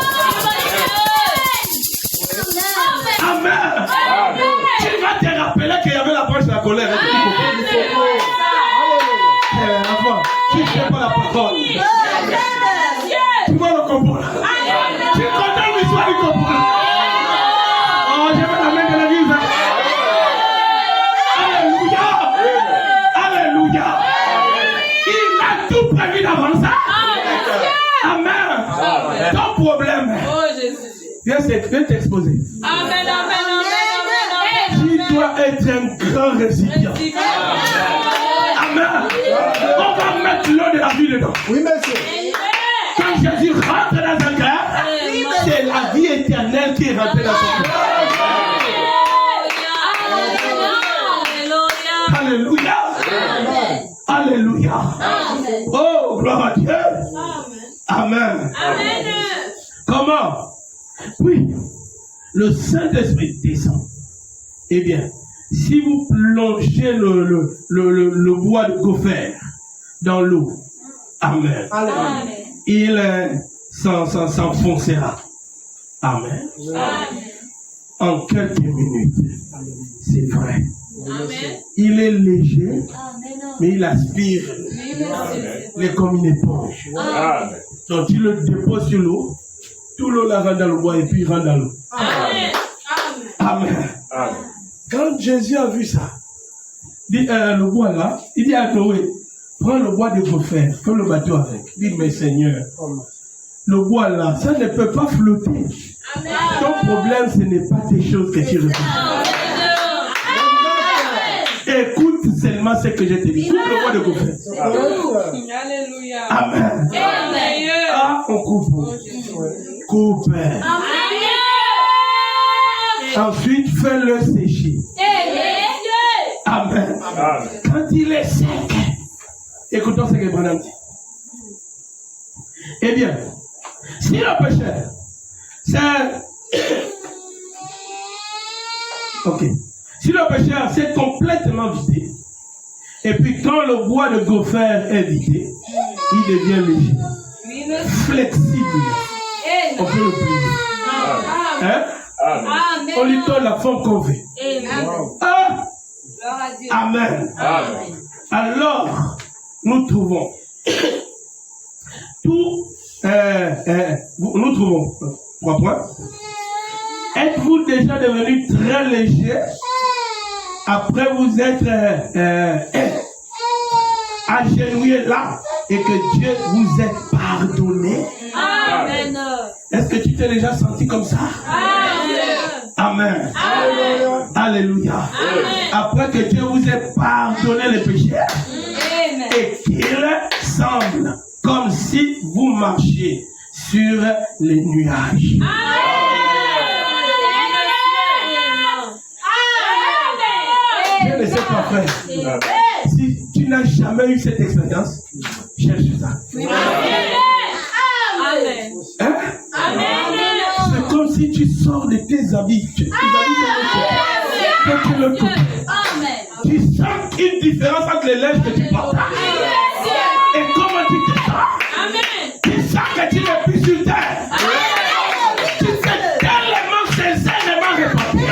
Amen. Tu vas te rappeler qu'il y avait la brèche de la colère. Enfant, tu ne fais pas la parole. Tu vois le coco là. Tu connais l'histoire du coco. Oh, je vais la main de l'église. Alléluia. Alléluia. Il a tout prévu d'avance. Amen. Ton problème. Oh Jésus. Viens t'exposer. Amen, amen, amen, Tu dois être un grand récipient. Amen. On va mettre l'eau de la vie dedans. Oui, monsieur. Quand Jésus rentre dans un cœur, c'est la vie éternelle qui est rentrée dans son cœur. Alléluia. Alléluia. Oh, gloire à Dieu. Amen. Comment? Oui, le Saint-Esprit descend. Eh bien, si vous plongez le bois de gopher dans l'eau, amen, il s'enfoncera. Amen. En quelques minutes, c'est vrai. Il est léger, mais il aspire comme une éponge. Amen. Donc tu le déposes sur l'eau, tout l'eau la rentre dans le bois et puis il rentre dans l'eau. Amen. Amen. Quand Jésus a vu ça, dit, le bois là, il dit à Noé, prends le bois de gopher, fais le bateau avec. Il dit, mais Seigneur, le bois là, ça ne peut pas flotter. Ton problème, ce n'est pas des choses que tu reçois. Écoute seulement ce que je te dis. Coupe le bois de gopher. Alléluia. Amen. Ah, on coupe. Coupe. Ensuite, fais-le sécher. Amen. Amen. Quand il est sec, écoutons ce que Branham dit. Eh bien, si le pécheur, c'est... Ok. Si le pécheur s'est complètement vidé, et puis quand le bois de gopher est vidé, il devient léger, flexible. On peut le plier. Hein? Amen. On lui donne la forme qu'on veut. Ah! Amen. Amen. Alors, nous trouvons tout. Nous trouvons 3 points. Êtes-vous déjà devenu très léger après vous être agenouillé là et que Dieu vous ait pardonné? Amen. Est-ce que tu t'es déjà senti comme ça? Amen. Alléluia. Après que Dieu vous ait pardonné les péchés et qu'il semble comme si vous marchiez sur les nuages. Je ne sais pas, frère. Si tu n'as jamais eu cette expérience, cherche ça. Hein? C'est comme si tu sors de tes habits. Tes habits sont que tu le coupes. Tu sens une différence entre les lèvres que tu portes. Et comment tu te sens? Tu sens que tu n'es plus sur terre. Tu sais tellement ces éléments répandus.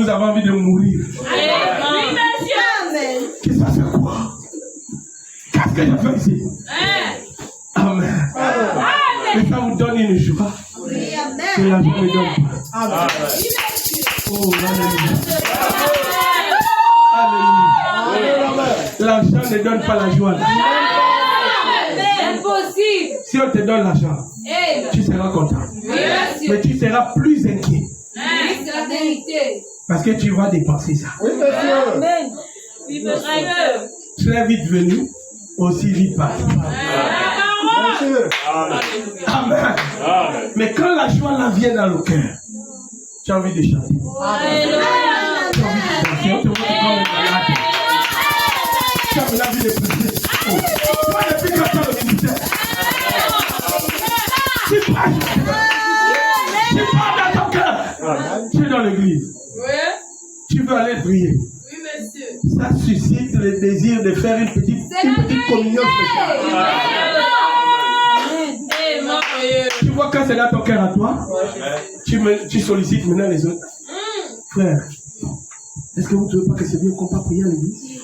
vous avez envie de mourir. Amen. Que ça fait quoi? Qu'est-ce que je fais ici? Amen. Et ça vous donne une joie que l'argent ne donne pas. Amen. Oh, alléluia. Alléluia. L'argent ne donne pas la joie. Impossible. Si on te donne l'argent, tu seras content. Mais tu seras plus inquiet. C'est la vérité. Parce que tu vas dépenser ça. Amen. Oui, monsieur. Très vite venu, aussi vite parti. Amen. Mais quand la joie là vient dans le cœur, tu as envie de chanter. Alléluia. Tu as envie de danser. On te voit comme un malade. Tu as envie de prier. Toi, depuis que tu as le ministère, tu pars dans ton cœur. Tu es dans l'église. Tu veux aller prier. Ça suscite le désir de faire une petite communion spéciale. Tu vois quand c'est dans ton cœur à toi, tu sollicites maintenant les autres. Frère, est-ce que vous ne trouvez pas que c'est bien qu'on peut prier à l'église?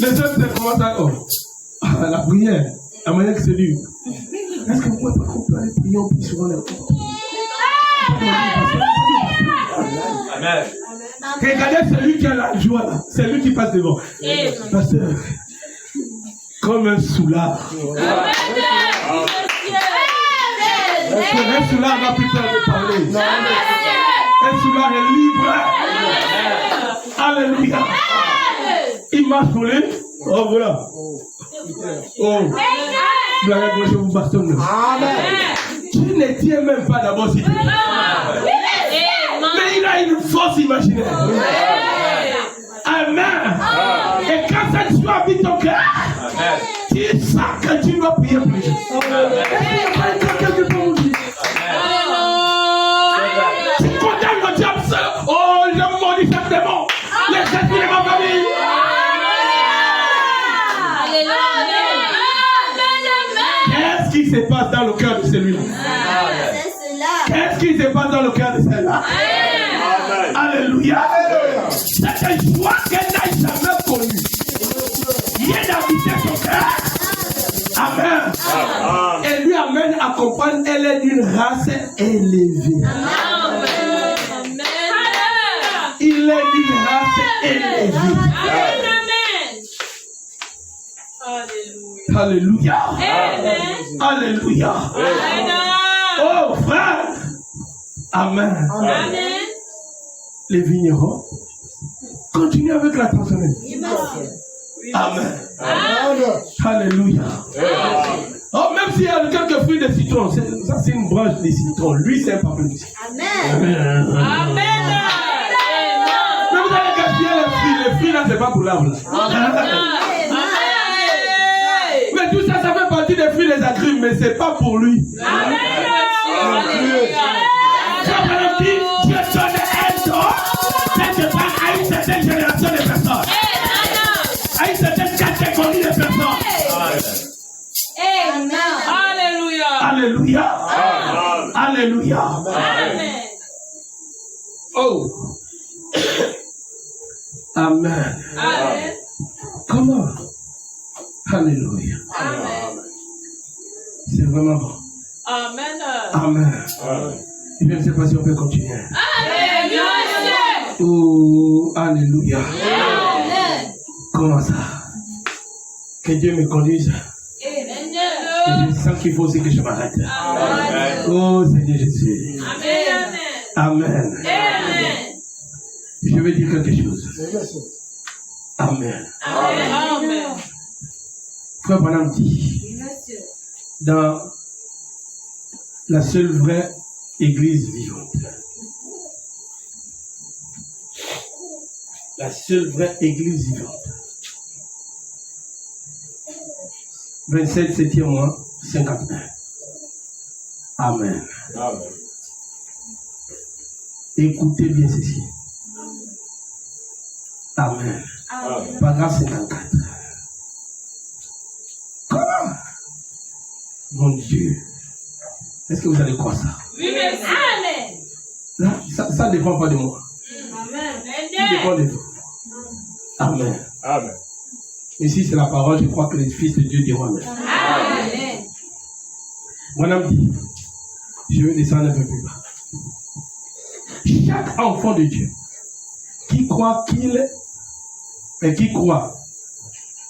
Les autres commencent à la prière, la manière que c'est dur. Est-ce que vous pouvez pas qu'on peut aller prier, on prie souvent les corps? Amen. Regardez celui qui a la joie là, c'est lui qui passe devant. Pasteur, comme un soulard. Un soulard n'a plus peur de parler. Un soulard est libre. Alléluia. Il marche pour lui. Oh voilà. Oh. Blague, moi je vous bastonne. Tu ne tiens même pas d'abord si tu veux. Mais il a une force imaginaire. Amen. Et quand cette joie habite ton cœur, tu sens que tu dois prier plus. Tu condamnes le diable seul. Oh, je maudis chaque démon. Les esprits de ma famille. Qu'est-ce qui se passe dans le cœur de celui-là? Qu'est-ce qui se passe dans le cœur de celle-là? Alléluia. Cette joie qu'elle n'a jamais connue vient d'habiter son cœur. Amen. Et lui amène à comprendre qu'elle est d'une race élevée. Il est d'une race élevée. Alléluia. Alléluia. Oh frère. Amen. Les vignerons continuent avec la transformation. Amen. Alléluia. Oh, même s'il y a quelques fruits de citron, ça c'est une branche de citron. Lui, c'est un pamplemousse. Amen. Mais vous allez gaspiller les fruits. Les fruits là, c'est pas pour l'arbre. Mais tout ça, ça fait partie des fruits des agrumes, mais c'est pas pour lui. Dieu donne un don, quelque part à une certaine génération de personnes. À une certaine catégorie de personnes. Alléluia. Alléluia. Alléluia. Amen. Oh. Amen. Amen. Comment? Alléluia. Amen. C'est vraiment bon. Amen. Amen. Je ne sais pas si on peut continuer. Alléluia. Oh, alléluia. Comment ça? Que Dieu me conduise. Et je sens qu'il faut aussi que je m'arrête. Oh, Seigneur Jésus. Amen. Amen. Je vais dire quelque chose. Amen. Amen. Frère Branham dit, dans la seule vraie église vivante, la seule vraie église vivante, 27 7e mois, 51. Amen. Écoutez bien ceci. Amen. Paragraphe 54. Comment? Mon Dieu. Est-ce que vous allez croire ça? Oui, merci. Amen. Là, ça ne dépend pas de moi. Amen. Ça dépend de vous. Amen. Amen. Ici, c'est la parole. Je crois que les fils de Dieu diront Amen. Amen. Mon âme dit, je vais descendre un peu plus bas. Chaque enfant de Dieu qui croit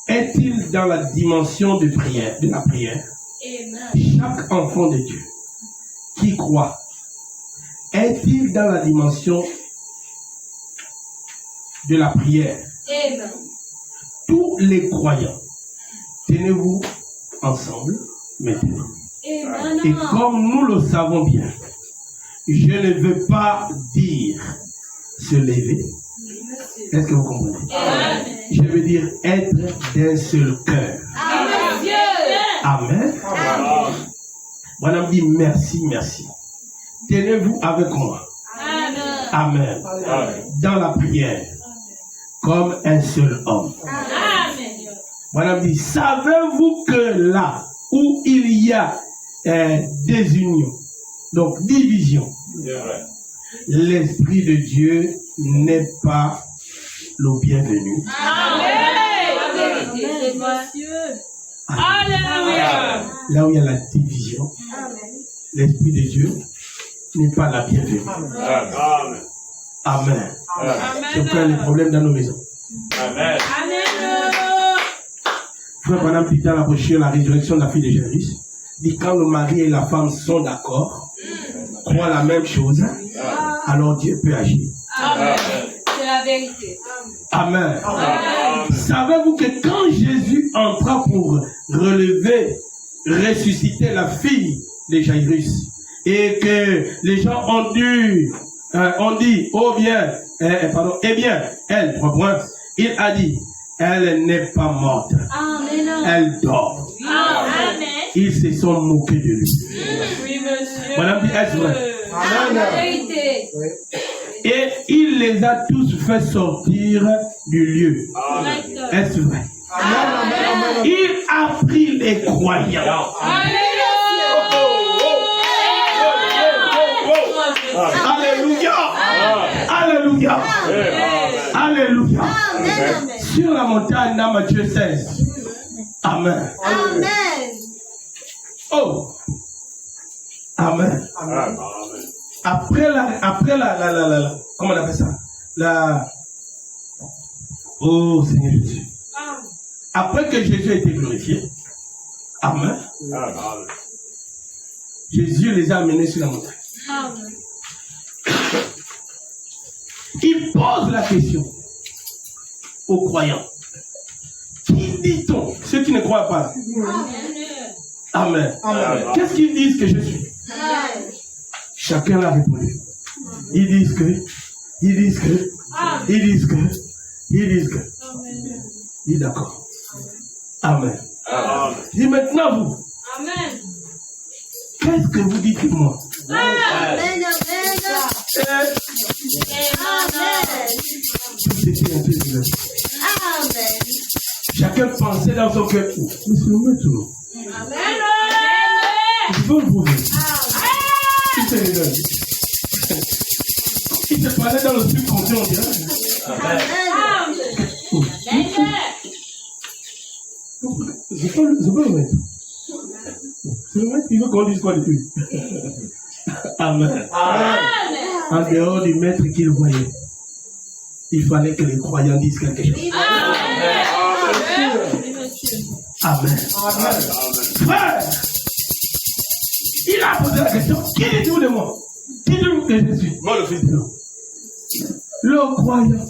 est-il dans la dimension de prière, de la prière? Amen. Chaque enfant de Dieu qui croit est-il dans la dimension de la prière? Amen. Tous les croyants, tenez-vous ensemble maintenant. Amen. Et comme nous le savons bien, je ne veux pas dire se lever. Est-ce que vous comprenez? Amen. Je veux dire être d'un seul cœur. Amen. Amen. Amen. Madame dit merci, merci. Tenez-vous avec moi. Amen. Amen. Amen. Dans la prière, comme un seul homme. Amen. Madame dit, savez-vous que là où il y a désunion, donc division, C'est vrai. l'Esprit de Dieu n'est pas le bienvenu. Amen. Monsieur. Alléluia. Là où il y a la division, l'Esprit de Dieu n'est pas la bienvenue. Amen. Amen. Amen. C'est pourquoi il y a des problèmes dans nos maisons. Amen. Amen. Frère Branham, plus tard, la brochure, la résurrection de la fille de Jairus, dit quand le mari et la femme sont d'accord, croient la même chose, alors Dieu peut agir. Amen. C'est la vérité. Amen. Amen. Savez-vous que quand Jésus entra pour ressusciter la fille de Jairus, et que les gens ont dit, oh bien, eh bien, elle, il a dit, elle n'est pas morte, Amen. elle dort. Amen. Ils se sont moqués de lui. Oui, monsieur. Madame dit, est-ce vrai? La vérité. Et il les a tous fait sortir du lieu. Amen. Est-ce vrai? Amen. Il a pris les croyants. Alléluia. Alléluia. Alléluia. Sur la montagne dans Matthieu 16. Amen. Oh. Amen. Amen. Après la, comment on appelle ça? Oh Seigneur Jésus. Après que Jésus a été glorifié, amen, Amen. Jésus les a amenés sur la montagne. Amen. Il pose la question aux croyants. Qui dit-on? Ceux qui ne croient pas. Amen. Amen. Qu'est-ce qu'ils disent que je suis? Chacun l'a répondu. Ils disent que. Dis d'accord. Amen. Amen. Dis maintenant vous. Amen. Qu'est-ce que vous dites de moi? Amen. C'était un peu bizarre. Amen. Chacun pensait dans son cœur. Mais c'est le maître, non? Amen. Je veux le prouver. Il se réveille. Il se parlait dans le subconscient, on dirait. Amen. C'est pas le maître. C'est le maître qui veut qu'on dise quoi de lui. Amen. En dehors du maître qu'il voyait, il fallait que les croyants disent quelque chose. Amen. Frère, il a posé la question. Qui dites-vous de moi? Qui dites-vous que je suis? Moi, le fils de l'homme. Le croyant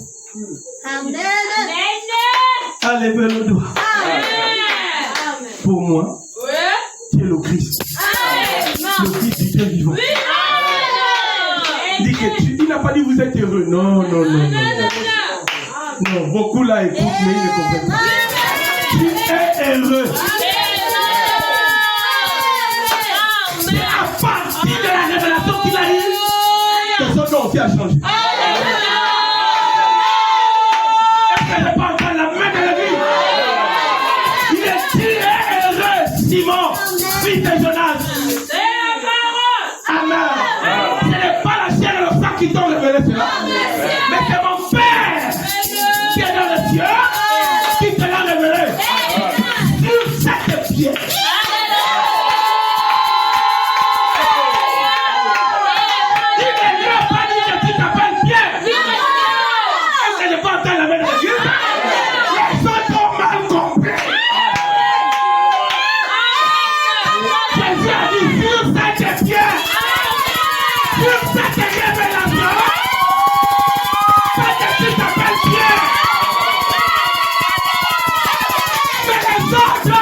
a levé le doigt. Pour moi, tu es le Christ. Le Fils du Dieu vivant. Il dit que il n'a pas dit vous êtes heureux. Non. Non, beaucoup là écoutent, mais ils ne comprennent pas. Tu es heureux. C'est à partir de la révélation qu'il a eue que son nom aussi a changé. Est-ce que je peux entendre la main de la vie? Il est heureux, Simon, fils de Jonas. cela. Mais c'est mon Père qui est dans le ciel qui te l'a révélé. Sur cette pierre. Il ne lui a pas dit que tu t'appelles Pierre. Est-ce que je peux entendre la main de Dieu? Les autres ont mal compris. Jésus a dit sur cette pierre. Sur cette révélation. Pas que tu t'appelles Pierre. Mais les autres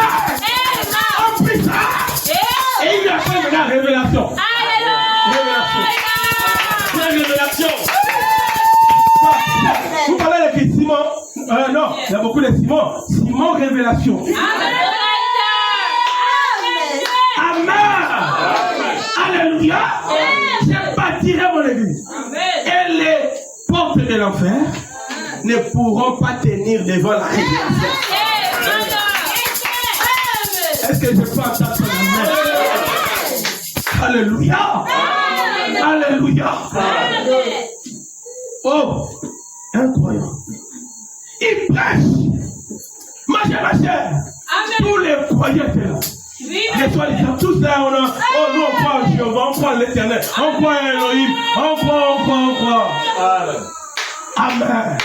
ont pris ça. Et il lui a fait maintenant révélation. Révélation. Vous parlez de Simon. Non, il y a beaucoup de Simon. Simon révélation. Amen. Alléluia. Je bâtirai mon église. Et les portes de l'enfer ne pourront pas tenir devant la révélation. Est-ce que je peux entendre ça? Alléluia. Alléluia. Oh, incroyable. Il prêche. Ma chère, tous les croyants étaient là. Les soi-disant, tous là, nous on croit en Jéhovah, on croit en l'éternel, on croit en Elohim, on croit. Amen.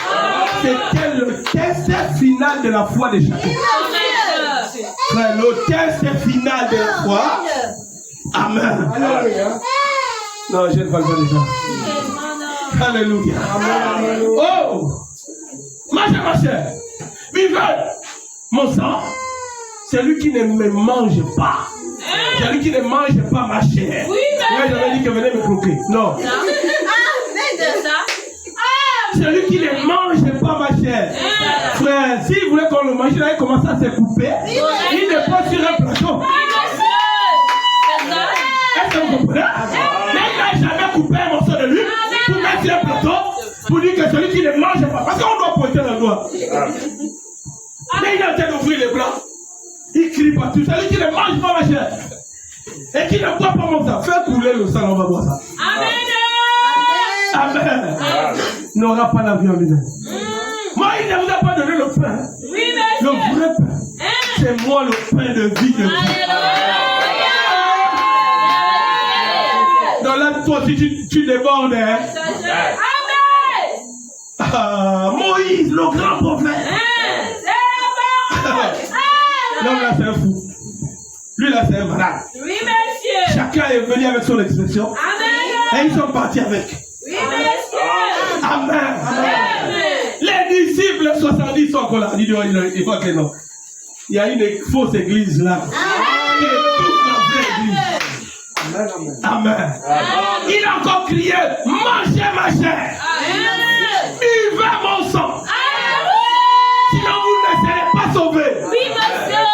C'était le test final de la foi de chacun. Frère, le test final de la foi. Amen. Non, je ne parle pas déjà. Alléluia. Oh, ma chère, vivez mon sang. Celui qui ne me mange pas. Celui qui ne mange pas ma chair. Moi, j'avais dit que venez me croquer. Non. Celui qui ne mange pas ma chair. Frère, s'il voulait qu'on le mange, il allait commencer à se couper. Il n'est pas sur un plateau. Est-ce que vous comprenez? Mais il n'a jamais coupé un morceau de lui pour mettre sur un plateau pour dire que celui qui ne mange pas. Parce qu'on doit pointer le doigt. Mais il est en train d'ouvrir les blancs. Il crie partout. Celui qui ne mange pas ma chair et qui ne boit pas mon sang, fais couler le sang, on va boire ça. Amen. N'aura pas la vie en lui-même. Moi, il ne vous a pas donné le pain. Le vrai pain. C'est moi le pain de vie de vie. Donc là, toi aussi, tu débordes. Hein? Moïse, le grand prophète. L'homme là, c'est un fou. Lui là, c'est un malade. Oui, monsieur. Chacun est venu avec son expression. Amen. Et ils sont partis avec. Oui, monsieur. Amen. Amen. Les disciples 70 sont encore là. Il faut que non. Il y a une fausse église là. Qui étouffe la vraie église. Amen. Il a encore crié, mangez ma chair. Buvez mon sang. Sinon vous ne serez pas sauvés. Oui, monsieur.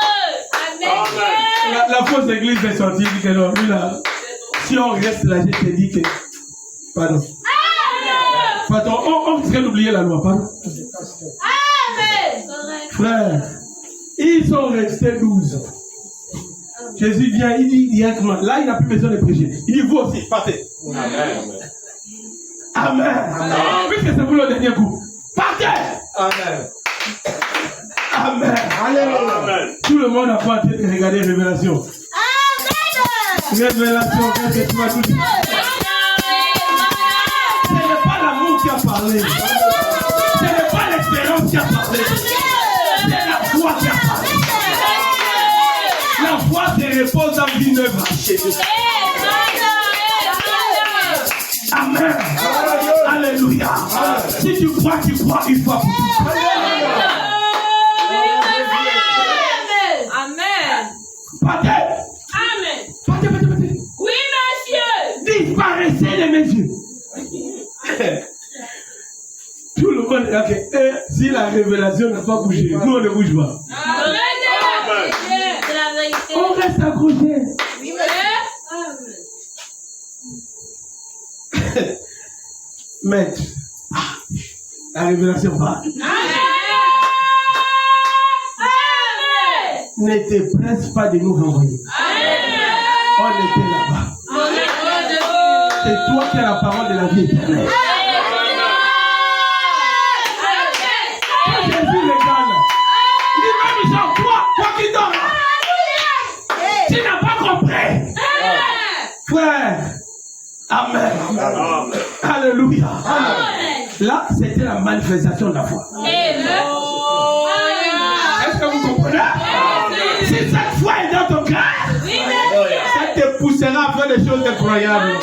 Amen. La fausse église est sortie. Il dit que non, lui là, si on reste là, je te dis que. Pardon. Pardon, on risque d'oublier la loi, pardon. Frère, ils sont restés 12 ans. Jésus vient, il dit directement, là il n'a plus besoin de prêcher. Il dit vous aussi, partez. Amen. Puisque c'est pour le dernier coup. Partez. Amen. Amen. Amen. Tout le monde a pas été de regarder Révélation. Révélation, qu'est-ce que tu vas tout dire? Ce n'est pas l'amour qui a parlé. Ce n'est pas l'expérience qui a parlé. C'est la foi qui a parlé. La foi se repose dans une œuvre chez Dieu. Amen. Alléluia. Si tu crois une fois pour toutes. Amen. Partez. Amen. Partez. Oui, monsieur. Disparaissez de mes yeux. Tout le monde est là. Si la révélation n'a pas bougé, nous on ne bouge pas. Amen. C'est la vérité. On reste accroché. Oui, monsieur. Maître, la révélation va. Ne te presse pas de nous renvoyer. On était là-bas. C'est toi qui as la parole de la vie éternelle. Amen. Alléluia. Amen. Là, c'était la manifestation de la foi. Amen. Est-ce que vous comprenez? Si cette foi est dans ton cœur, Oui, ça te poussera à faire des choses incroyables.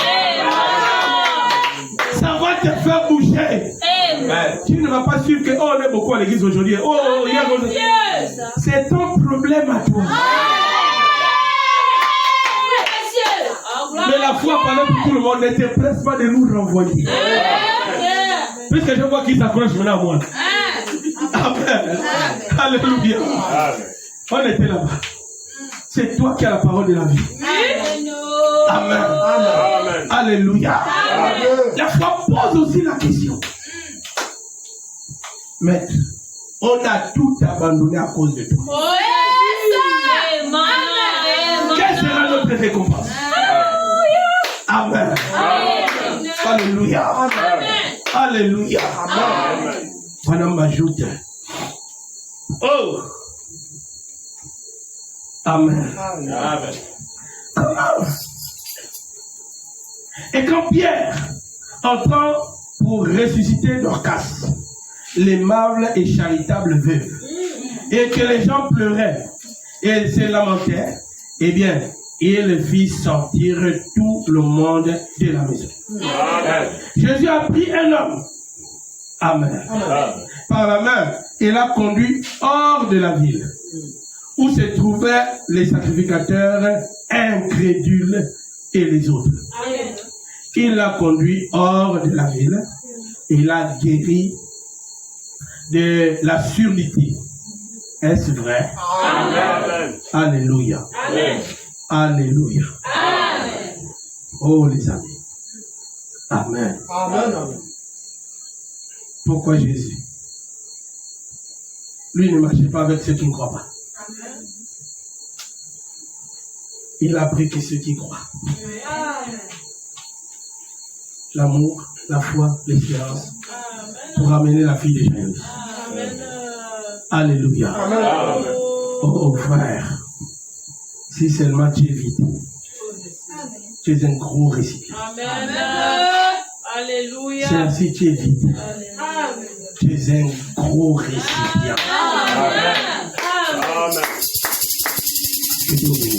Ça va te faire bouger. Amen. Tu ne vas pas suivre que on est beaucoup à l'église aujourd'hui. Oh, hier, on est... C'est ton problème à toi. Mais la foi parlait pour tout le monde. Ne te presse pas de nous renvoyer. Puisque je vois qu'ils s'accrochent maintenant à moi. Amen. Alléluia. On était là-bas. C'est toi qui as la parole de la vie. Amen. Amen. Alléluia. La foi pose aussi la question. Maître, on a tout abandonné à cause de toi. Quelle sera notre récompense? Amen. Alléluia. Alléluia. Madame m'ajoute. Oh. Amen. Amen. Comment? Et quand Pierre entend pour ressusciter Dorcas, l'aimable et charitable veuve, et que les gens pleuraient et se lamentaient, eh bien, il fit sortir tout le monde de la maison. Amen. Jésus a pris un homme. Amen. Amen. Par la main, il l'a conduit hors de la ville, où se trouvaient les sacrificateurs incrédules et les autres. Il l'a conduit hors de la ville et l'a guéri de la surdité. Est-ce vrai? Amen. Alléluia. Amen. Alléluia. Amen. Oh les amis. Amen. Amen. Pourquoi Jésus? Lui ne marchait pas avec ceux qui ne croient pas. Il a pris que ceux qui croient. L'amour, la foi, l'espérance pour amener la fille de Jaïrus. Alléluia. Amen. Oh frère, si seulement tu es vide, tu es un gros récipient. Amen. Alléluia. C'est ainsi que tu es vide, tu es un gros récipient. Amen. Amen. Que Dieu bénisse.